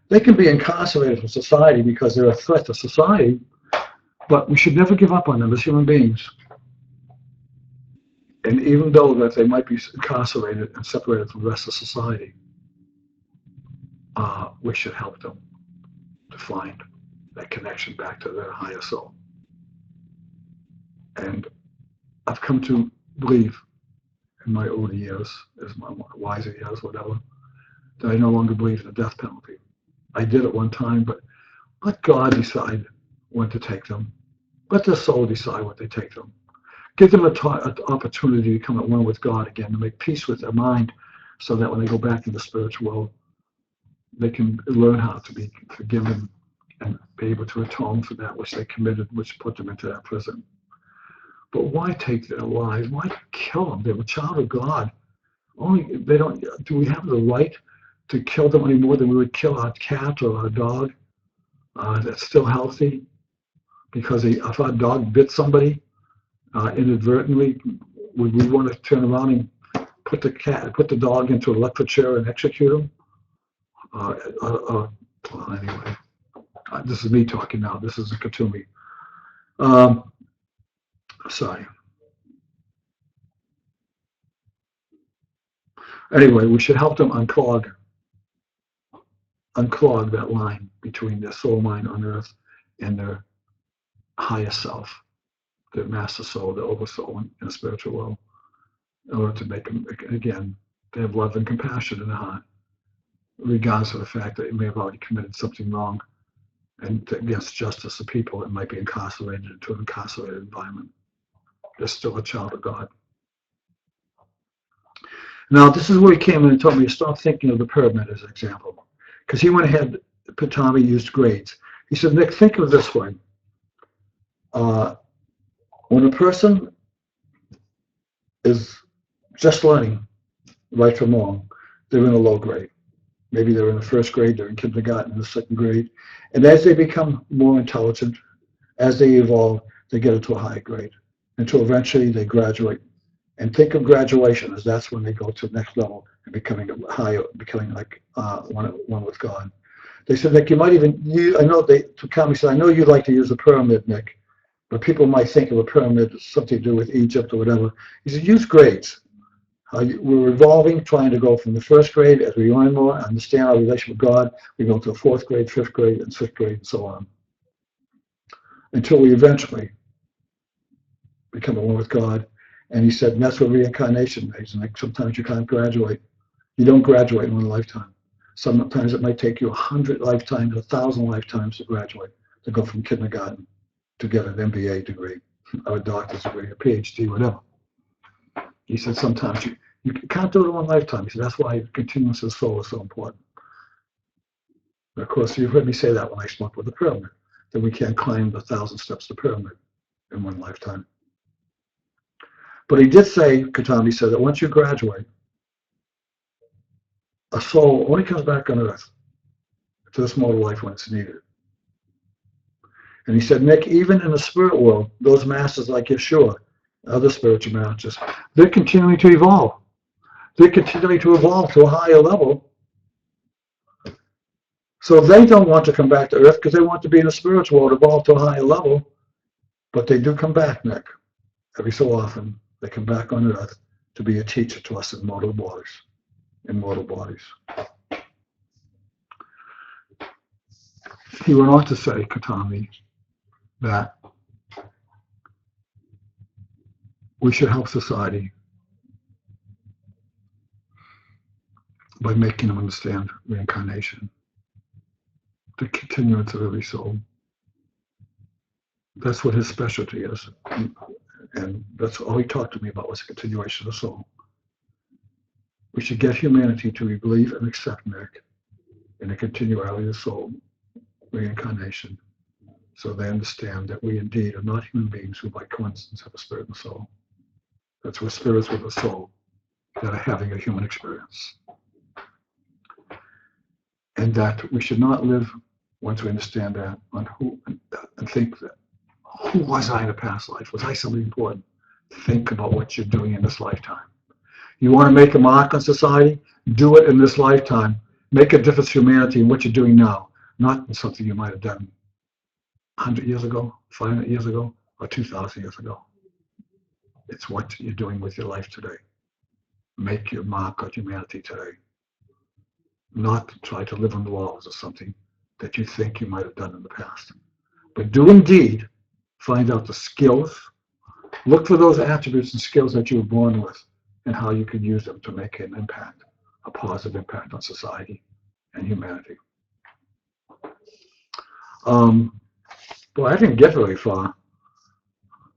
they can be incarcerated from society because they're a threat to society, but we should never give up on them as human beings. And even though that they might be incarcerated and separated from the rest of society, we should help them to find that connection back to their higher soul. And I've come to believe in my older years, as my wiser years, whatever, that I no longer believe in the death penalty. I did at one time, but let God decide when to take them. Let their soul decide when they take them. Give them an opportunity to come at one with God again, to make peace with their mind, so that when they go back in the spiritual world, they can learn how to be forgiven and be able to atone for that which they committed, which put them into that prison. But why take their lives? Why kill them? They're a child of God. Do we have the right to kill them any more than we would kill our cat or our dog that's still healthy? Because if our dog bit somebody inadvertently, would we want to turn around and put the dog into an electric chair and execute him? Anyway, this is me talking now. This is a Kuthumi. Sorry. Anyway, we should help them unclog that line between their soul mind on earth and their higher self, their master soul, their oversoul in the spiritual world, in order to make them, again, they have love and compassion in their heart, regardless of the fact that they may have already committed something wrong and against justice of people that might be incarcerated into an incarcerated environment. They're still a child of God. Now, this is where he came in and told me to stop thinking of the pyramid as an example. Because he went ahead, Kuthumi used grades. He said, Nick, think of it this way. When a person is just learning right from wrong, they're in a low grade. Maybe they're in the first grade, they're in kindergarten, in the second grade. And as they become more intelligent, as they evolve, they get into a higher grade until eventually they graduate. And think of graduation as that's when they go to the next level and becoming higher, becoming like one with God. They said, Nick, you might even, Kuthumi said, I know you'd like to use the pyramid, Nick, but people might think of a pyramid as something to do with Egypt or whatever. He said, use grades. We're evolving, trying to go from the first grade as we learn more, understand our relationship with God. We go to the fourth grade, fifth grade, and sixth grade, and so on, until we eventually become one with God. And he said, and that's what reincarnation is. Like sometimes you can't graduate. You don't graduate in one lifetime. Sometimes it might take you 100 lifetimes, 1,000 lifetimes to graduate, to go from kindergarten to get an MBA degree, or a doctor's degree, a PhD, whatever. He said sometimes you can't do it in one lifetime. He said that's why continuous of soul is so important. And of course, you've heard me say that when I spoke with the pyramid, that we can't climb the 1,000 steps to the pyramid in one lifetime. But he did say, Kuthumi said, that once you graduate, a soul only comes back on earth to this mortal life when it's needed. And he said, Nick, even in the spirit world, those masters like Yeshua, other spiritual masters, they're continuing to evolve. They're continuing to evolve to a higher level. So they don't want to come back to Earth because they want to be in the spiritual world, evolve to a higher level. But they do come back, Nick. Every so often, they come back on Earth to be a teacher to us in mortal bodies. He went on to say, Kuthumi, that we should help society by making them understand reincarnation, the continuance of every soul. That's what his specialty is. And that's all he talked to me about was the continuation of the soul. We should get humanity to believe and accept, Nick, in the continuality of the soul, reincarnation, so they understand that we indeed are not human beings who by coincidence have a spirit and soul. That's we're spirits with a soul that are having a human experience. And that we should not live, once we understand that, on who, and think that, who was I in a past life? Was I somebody important? Think about what you're doing in this lifetime. You want to make a mark on society? Do it in this lifetime. Make a difference to humanity in what you're doing now, not in something you might have done 100 years ago, 500 years ago, or 2,000 years ago. It's what you're doing with your life today. Make your mark on humanity today. Not to try to live on the walls of something that you think you might have done in the past. But do indeed find out the skills. Look for those attributes and skills that you were born with and how you can use them to make an impact, a positive impact on society and humanity. Well, I didn't get very far.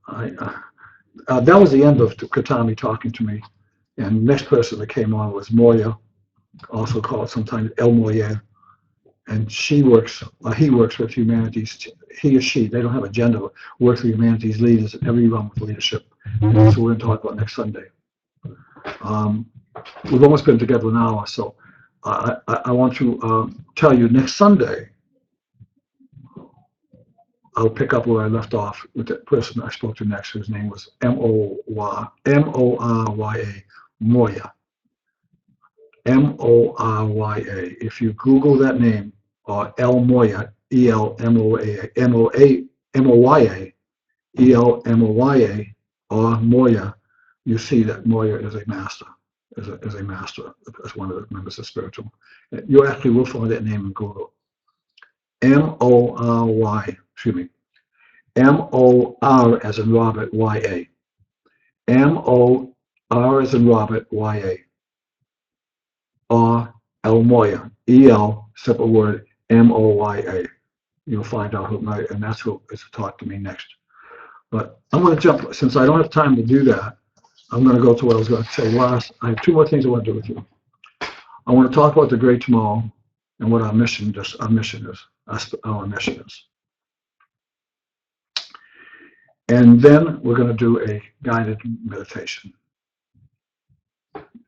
That was the end of Kuthumi talking to me. And the next person that came on was Moya, also called sometimes El Moya. And he works with humanities. He or she, they don't have a gender, but works with humanities leaders in every realm of leadership. And that's what we're going to talk about next Sunday. We've almost been together an hour, so I want to tell you next Sunday, I'll pick up where I left off with the person I spoke to next, whose name was Morya, Moya. Morya. If you Google that name, or El Moya, Elmoya, Elmoya, or Moya, you see that Moya is a master, is a master, as one of the members of spiritual. You actually will find that name in Google. M-O-R as in Robert, Y-A. M-O-R as in Robert, Y-A. Or El Moya, E-L, simple word, M-O-Y-A. You'll find out who, and that's who is to talk to me next. But I'm going to jump, since I don't have time to do that, I'm going to go to what I was going to say last. I have two more things I want to do with you. I want to talk about the great tomorrow and what our mission is. And then we're going to do a guided meditation.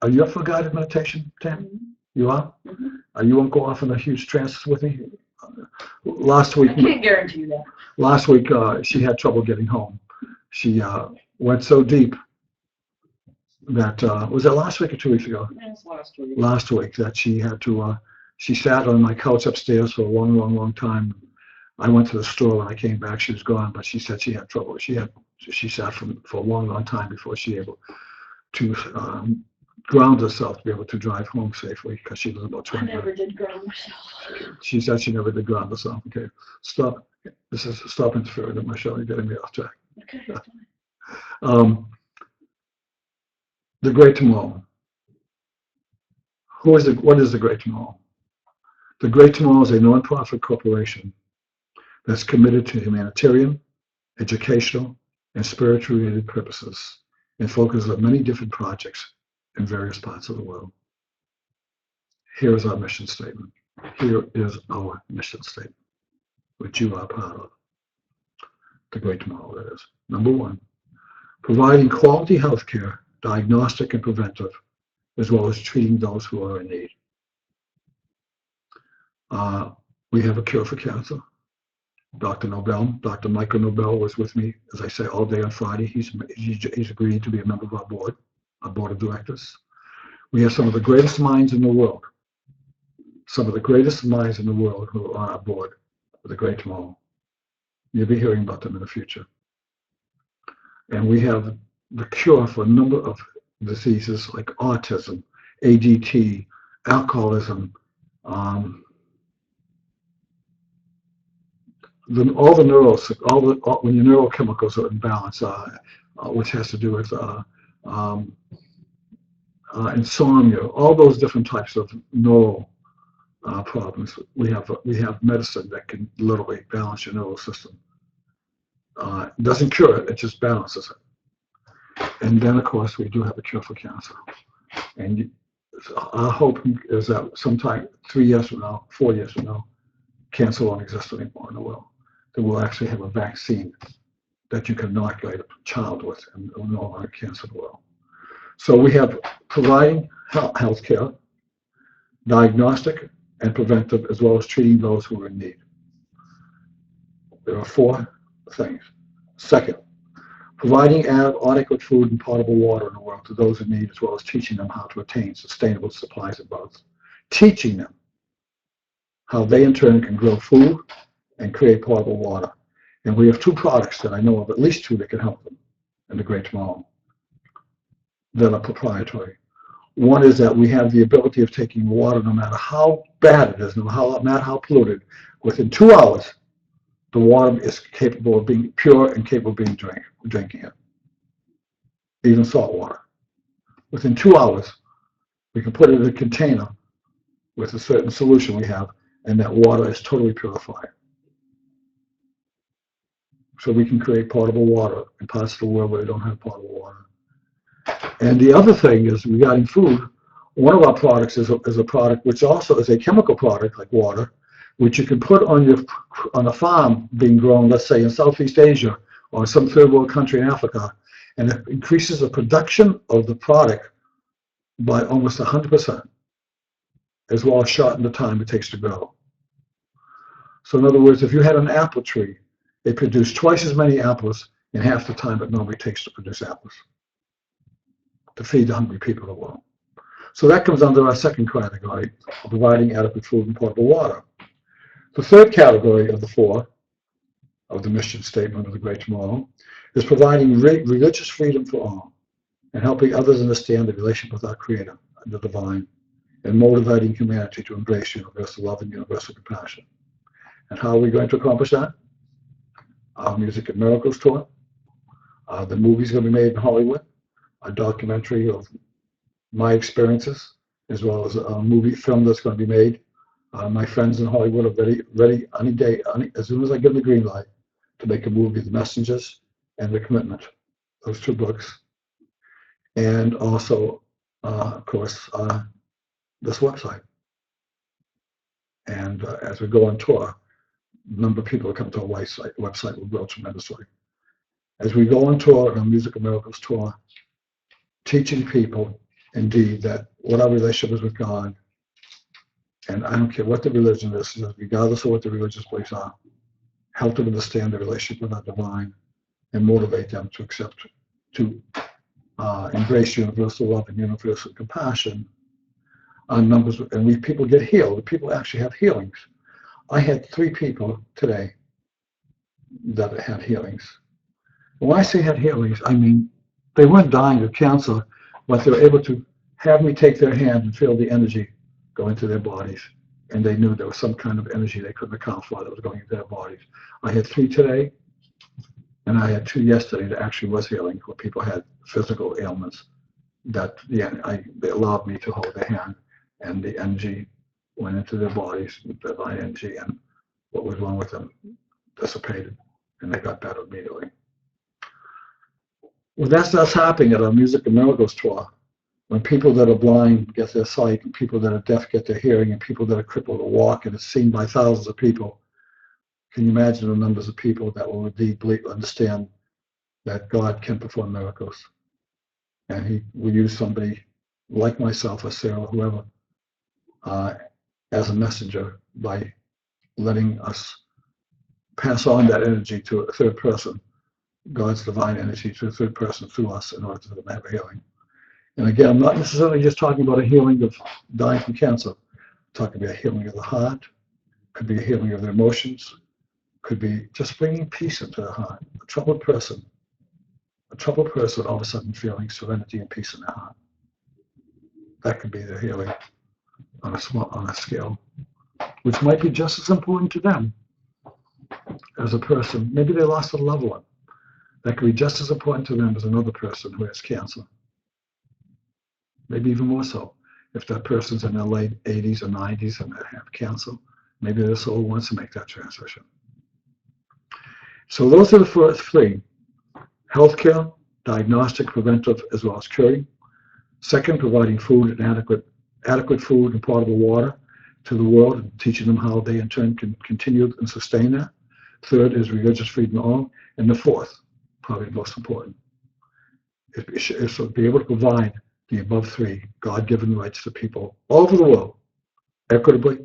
Are you up for guided meditation, Tam? You are? Mm-hmm. Are you won't go off in a huge trance with me? Last week, I can't guarantee that. Last week, she had trouble getting home. She went so deep that, was that last week or 2 weeks ago? That's last week. Last week, that she had to, she sat on my couch upstairs for a long time. I went to the store. When I came back, she was gone, but she said she had trouble. She sat for a long time before she was able to ground herself to be able to drive home safely, because she was about 20 minutes. I never did ground myself. She said she never did ground herself. Okay, stop. Stop interfering with my show. You're getting me off track. Okay. The Great Tomorrow. What is the Great Tomorrow? The Great Tomorrow is a non-profit corporation that's committed to humanitarian, educational, and spiritual-related purposes and focuses on many different projects in various parts of the world. Here is our mission statement. Here is our mission statement, which you are part of. The Great Tomorrow, that is. Number one, providing quality health care, diagnostic and preventive, as well as treating those who are in need. We have a cure for cancer. Dr. Nobel, Dr. Michael Nobel was with me, as I say, all day on Friday. He's agreed to be a member of our board of directors. We have some of the greatest minds in the world, who are on our board of the Great Tomorrow. You'll be hearing about them in the future. And we have the cure for a number of diseases like autism, ADT, alcoholism, all when your neurochemicals are in balance, which has to do with insomnia, all those different types of neural problems. We have medicine that can literally balance your neural system. It doesn't cure it; it just balances it. And then, of course, we do have a cure for cancer. And our hope is that sometime 3 years from now, 4 years from now, cancer won't exist anymore in the world. That we'll actually have a vaccine that you can inoculate a child with, and no longer cancer will. So we have providing health care, diagnostic and preventive, as well as treating those who are in need. There are 4 things. Second, providing adequate food and potable water in the world to those in need, as well as teaching them how to attain sustainable supplies of both. Teaching them how they in turn can grow food and create potable water. And we have 2 products that I know of, at least 2, that can help them in the Great Tomorrow, that are proprietary. One is that we have the ability of taking water, no matter how bad it is, no matter how polluted, within 2 hours, the water is capable of being pure and capable of being drinking it. Even salt water. Within 2 hours, we can put it in a container with a certain solution we have, and that water is totally purified. So we can create potable water in parts of the world where they don't have potable water. And the other thing is, regarding food, one of our products is a product which also is a chemical product like water, which you can put on a farm being grown, let's say in Southeast Asia or some third world country in Africa, and it increases the production of the product by almost 100%, as well as shorten the time it takes to grow. So in other words, if you had an apple tree, it produced twice as many apples in half the time it normally takes to produce apples, to feed the hungry people of the world. So that comes under our second category of providing adequate food and potable water. The third category of the 4 of the mission statement of the Great Tomorrow is providing religious freedom for all and helping others understand the relationship with our Creator, the Divine, and motivating humanity to embrace universal love and universal compassion. And how are we going to accomplish that? Our Music and Miracles tour. The movie's going to be made in Hollywood. A documentary of my experiences, as well as a movie film that's going to be made. My friends in Hollywood are ready any day, as soon as I give them the green light, to make a movie, The Messengers and The Commitment, those 2 books. And also, of course, this website. And as we go on tour, the number of people who come to our website will grow tremendously. As we go on tour, on our Music and Miracles tour, teaching people, indeed, that what our relationship is with God, and I don't care what the religion is, regardless of what the religious beliefs are, help them understand the relationship with our Divine and motivate them to embrace universal love and universal compassion. People get healed. People actually have healings. I had 3 people today that had healings. When I say had healings, I mean they weren't dying of cancer, but they were able to have me take their hand and feel the energy go into their bodies. And they knew there was some kind of energy they couldn't account for that was going into their bodies. I had 3 today, and I had 2 yesterday that actually was healing, where people had physical ailments that they allowed me to hold their hand, and the energy went into their bodies, the divine energy, and what was wrong with them dissipated, and they got better immediately. Well, that's happening at our Music and Miracles tour. When people that are blind get their sight, and people that are deaf get their hearing, and people that are crippled will walk, and it's seen by thousands of people. Can you imagine the numbers of people that will indeed understand that God can perform miracles? And He will use somebody like myself or Sarah, whoever, as a messenger by letting us pass on that energy to a third person, God's divine energy to a third person through us in order to have a healing. And again, I'm not necessarily just talking about a healing of dying from cancer. I'm talking about a healing of the heart, could be a healing of their emotions, could be just bringing peace into the heart. A troubled person all of a sudden feeling serenity and peace in their heart. That could be their healing on a scale, which might be just as important to them as a person. Maybe they lost a loved one. That could be just as important to them as another person who has cancer. Maybe even more so. If that person's in their late 80s or 90s and they have cancer, maybe their soul wants to make that transition. So those are the first three: healthcare, diagnostic, preventive, as well as curing. Second, providing food and adequate food and potable water to the world and teaching them how they in turn can continue and sustain that. Third is religious freedom all. And the fourth, probably the most important, is to be able to provide the above three God-given rights to people all over the world, equitably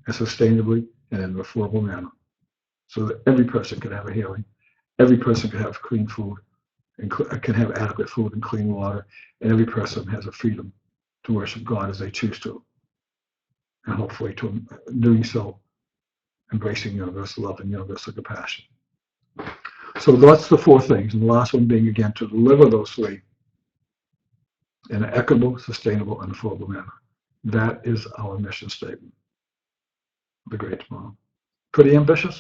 and sustainably and in a affordable manner, so that every person can have a healing, every person can have clean food, and can have adequate food and clean water, and every person has a freedom to worship God as they choose to, and hopefully to doing so, embracing universal love and universal compassion. So that's the four things, and the last one being, again, to deliver those three in an equitable, sustainable, and affordable manner. That is our mission statement, the Great Tomorrow. Pretty ambitious?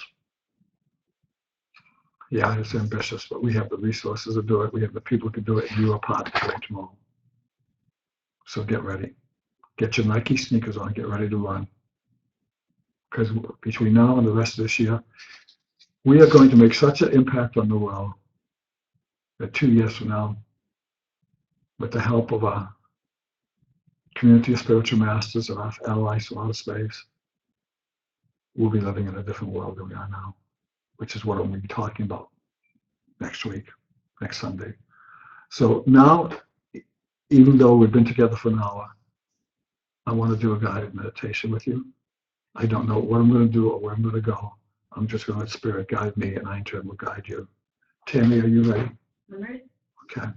Yeah, it's ambitious, but we have the resources to do it. We have the people who can do it, and you are part of the Great Tomorrow. So get ready. Get your Nike sneakers on. Get ready to run. Because between now and the rest of this year, we are going to make such an impact on the world that 2 years from now, with the help of our community of spiritual masters and our allies from outer space, we'll be living in a different world than we are now, which is what I'm going to be talking about next week, next Sunday. So now, even though we've been together for an hour, I want to do a guided meditation with you. I don't know what I'm going to do or where I'm going to go. I'm just going to let Spirit guide me, and I in turn will guide you. Tammy, are you ready? I'm ready. Okay.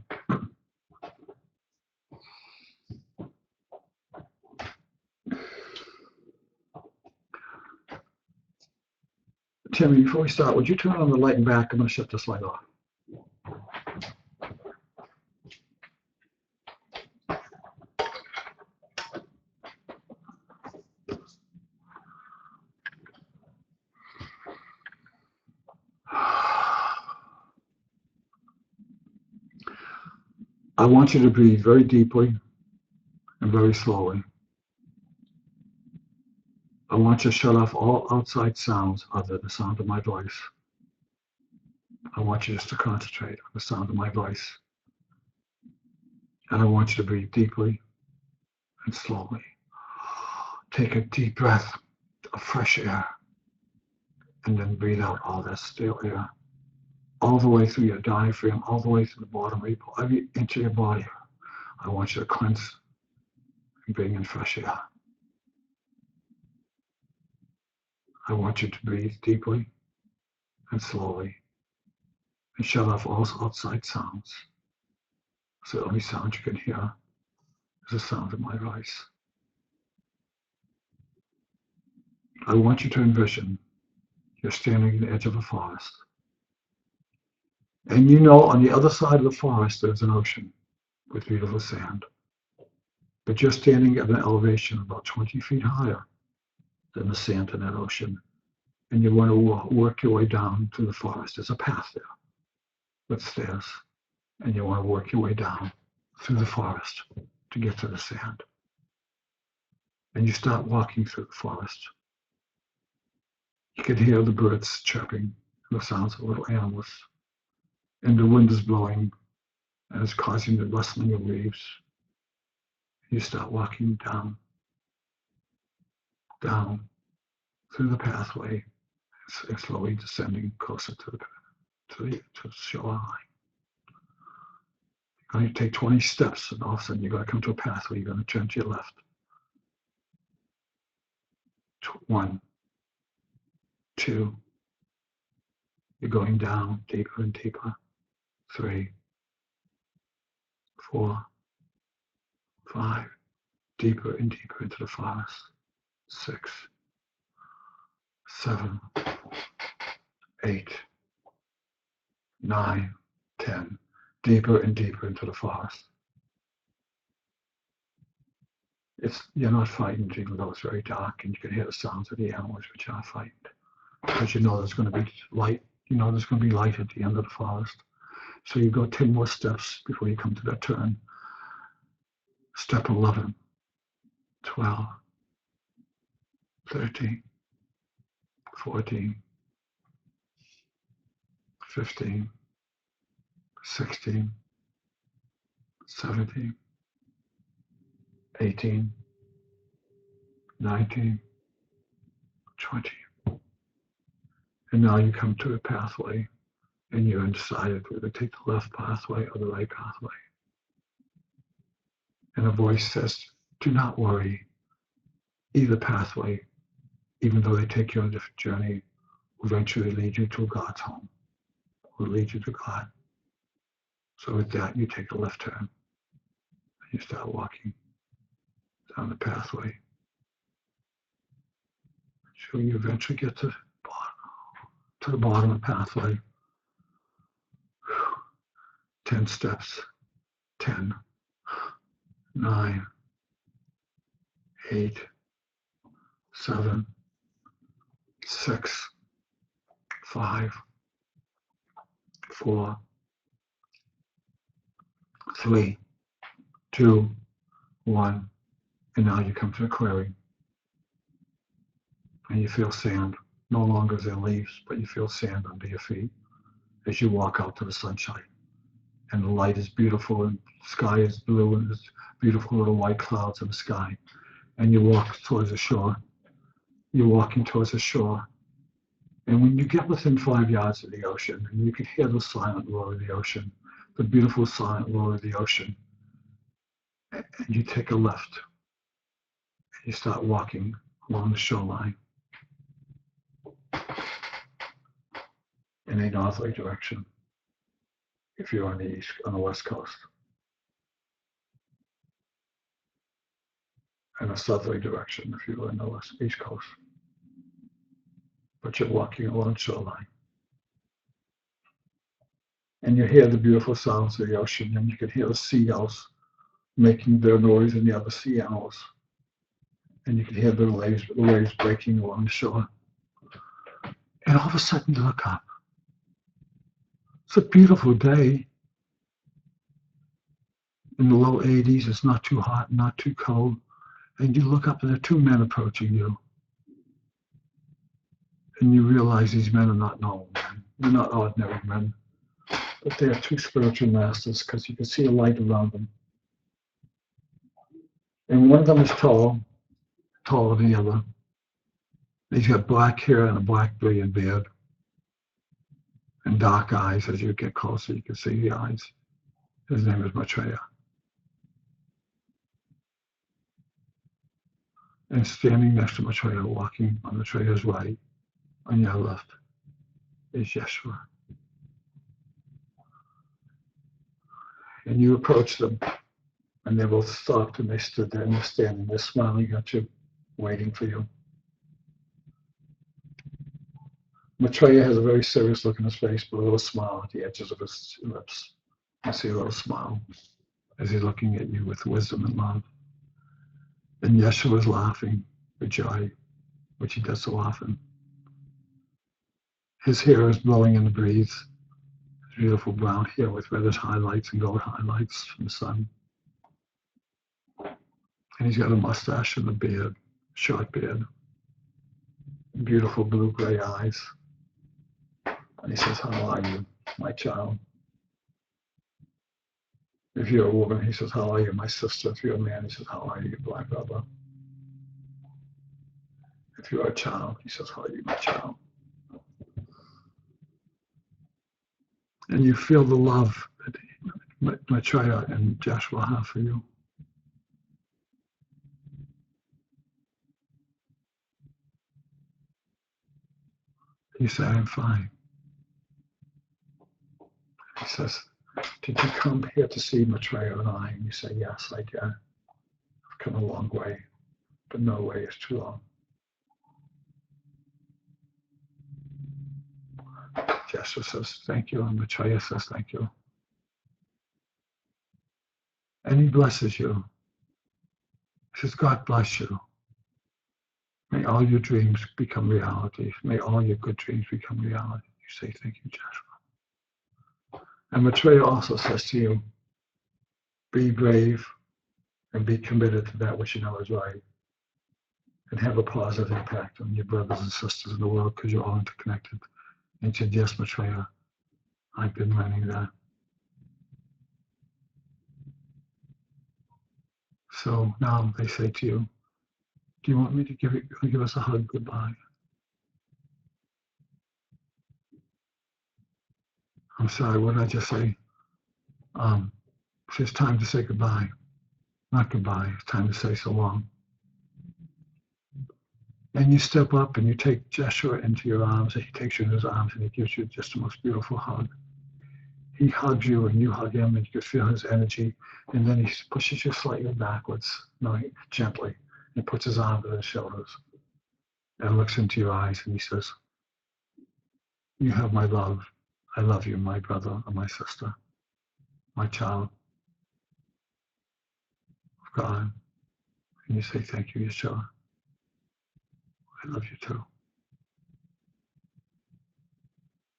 Tammy, before we start, would you turn on the light and back? I'm going to shut this light off. I want you to breathe very deeply and very slowly. I want you to shut off all outside sounds other than the sound of my voice. I want you just to concentrate on the sound of my voice. And I want you to breathe deeply and slowly. Take a deep breath of fresh air and then breathe out all that stale air, all the way through your diaphragm, all the way to the bottom of every inch of your body. I want you to cleanse and bring in fresh air. I want you to breathe deeply and slowly and shut off all outside sounds. So the only sound you can hear is the sound of my voice. I want you to envision you're standing at the edge of a forest. And you know on the other side of the forest there's an ocean with beautiful sand. But you're standing at an elevation about 20 feet higher than the sand in that ocean. And you want to work your way down through the forest. There's a path there with stairs. And you want to work your way down through the forest to get to the sand. And you start walking through the forest. You can hear the birds chirping, and the sounds of little animals. And the wind is blowing, and it's causing the rustling of leaves. You start walking down through the pathway, and slowly descending closer to the shoreline. You're going to take 20 steps, and all of a sudden you're going to come to a pathway. You're going to turn to your left. 1, 2, You're going down deeper and deeper. 3, 4, 5, deeper and deeper into the forest. 6, 7, 8, 9, 10, deeper and deeper into the forest. You're not frightened, even though it's very dark and you can hear the sounds of the animals, but you're not frightened. Because you know there's going to be light. You know there's going to be light at the end of the forest. So you go 10 more steps before you come to that turn. Step 11, 12, 13, 14, 15, 16, 17, 18, 19, 20. And now you come to a pathway and you're undecided whether to take the left pathway or the right pathway. And a voice says, do not worry. Either pathway, even though they take you on a different journey, will eventually lead you to God's home, will lead you to God. So with that, you take a left turn and you start walking down the pathway. So you eventually get to the bottom of the pathway. 10 steps. 10, 9, 8, 7, 6, 5, 4, 3, 2, 1. And now you come to the clearing. And you feel sand. No longer is there leaves, but you feel sand under your feet as you walk out to the sunshine. And the light is beautiful, and the sky is blue, and there's beautiful little white clouds in the sky. And you walk towards the shore. You're walking towards the shore. And when you get within 5 yards of the ocean, and you can hear the silent roar of the ocean, the beautiful silent roar of the ocean, and you take a left. And you start walking along the shoreline in a northerly direction if you're on the west coast, and a southerly direction if you're on the east coast. But you're walking along the shoreline. And you hear the beautiful sounds of the ocean, and you can hear the seagulls making their noise and the other sea animals. And you can hear the waves breaking along the shore. And all of a sudden you look up. It's a beautiful day. In the low 80s, it's not too hot, not too cold. And you look up and there are 2 men approaching you. And you realize these men are not normal men. They're not ordinary men. But they are 2 spiritual masters because you can see a light around them. And one of them is taller than the other. He's got black hair and a black brilliant beard. And dark eyes. As you get closer, you can see the eyes. His name is Maitreya. And standing next to Maitreya, walking on Maitreya's right, on your left, is Yeshua. And you approach them, and they both stopped, and they stood there, and they're standing there smiling at you, waiting for you. Maitreya has a very serious look in his face, but a little smile at the edges of his lips. I see a little smile as he's looking at you with wisdom and love. And Yeshua is laughing with joy, which he does so often. His hair is blowing in the breeze. His beautiful brown hair with reddish highlights and gold highlights from the sun. And he's got a mustache and a beard, short beard. Beautiful blue-gray eyes. And he says, how are you, my child? If you're a woman, he says, how are you, my sister? If you're a man, he says, how are you, my brother? If you're a child, he says, how are you, my child? And you feel the love that Maitreya and Joshua have for you. You say, I'm fine. says, did you come here to see Maitreya and I? And you say, yes, I did. I've come a long way, but no way is too long. Yeshua says, thank you. And Maitreya says, thank you. And he blesses you. He says, God bless you. May all your dreams become reality. May all your good dreams become reality. You say, thank you, Joshua. And Maitreya also says to you, be brave and be committed to that which you know is right. And have a positive impact on your brothers and sisters in the world because you're all interconnected. And he said, yes, Maitreya, I've been learning that. So now they say to you, do you want me to give us a hug goodbye? I'm sorry, what did I just say? It's time to say goodbye. Not goodbye, it's time to say so long. And you step up and you take Yeshua into your arms, and he takes you in his arms and he gives you just the most beautiful hug. He hugs you and you hug him and you can feel his energy. And then he pushes you slightly backwards, gently, and puts his arm on his shoulders and looks into your eyes and he says, you have my love. I love you, my brother or my sister, my child of God. And you say, thank you, Yeshua. I love you too.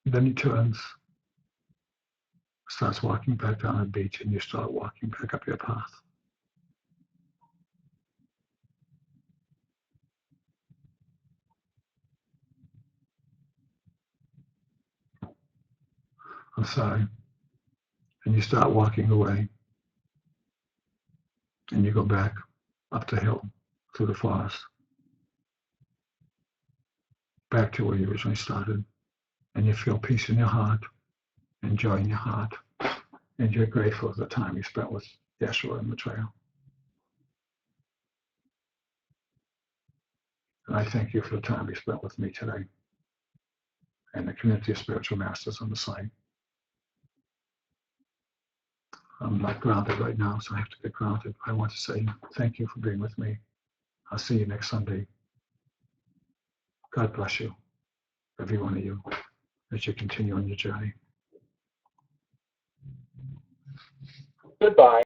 And then he turns, starts walking back down the beach, and you start walking back up your path. I'm sorry. And you start walking away, and you go back up the hill through the forest, back to where you originally started. And you feel peace in your heart, and joy in your heart, and you're grateful for the time you spent with Yeshua and the trail. And I thank you for the time you spent with me today and the community of spiritual masters on the site. I'm not grounded right now, so I have to get grounded. I want to say thank you for being with me. I'll see you next Sunday. God bless you, every one of you, as you continue on your journey. Goodbye.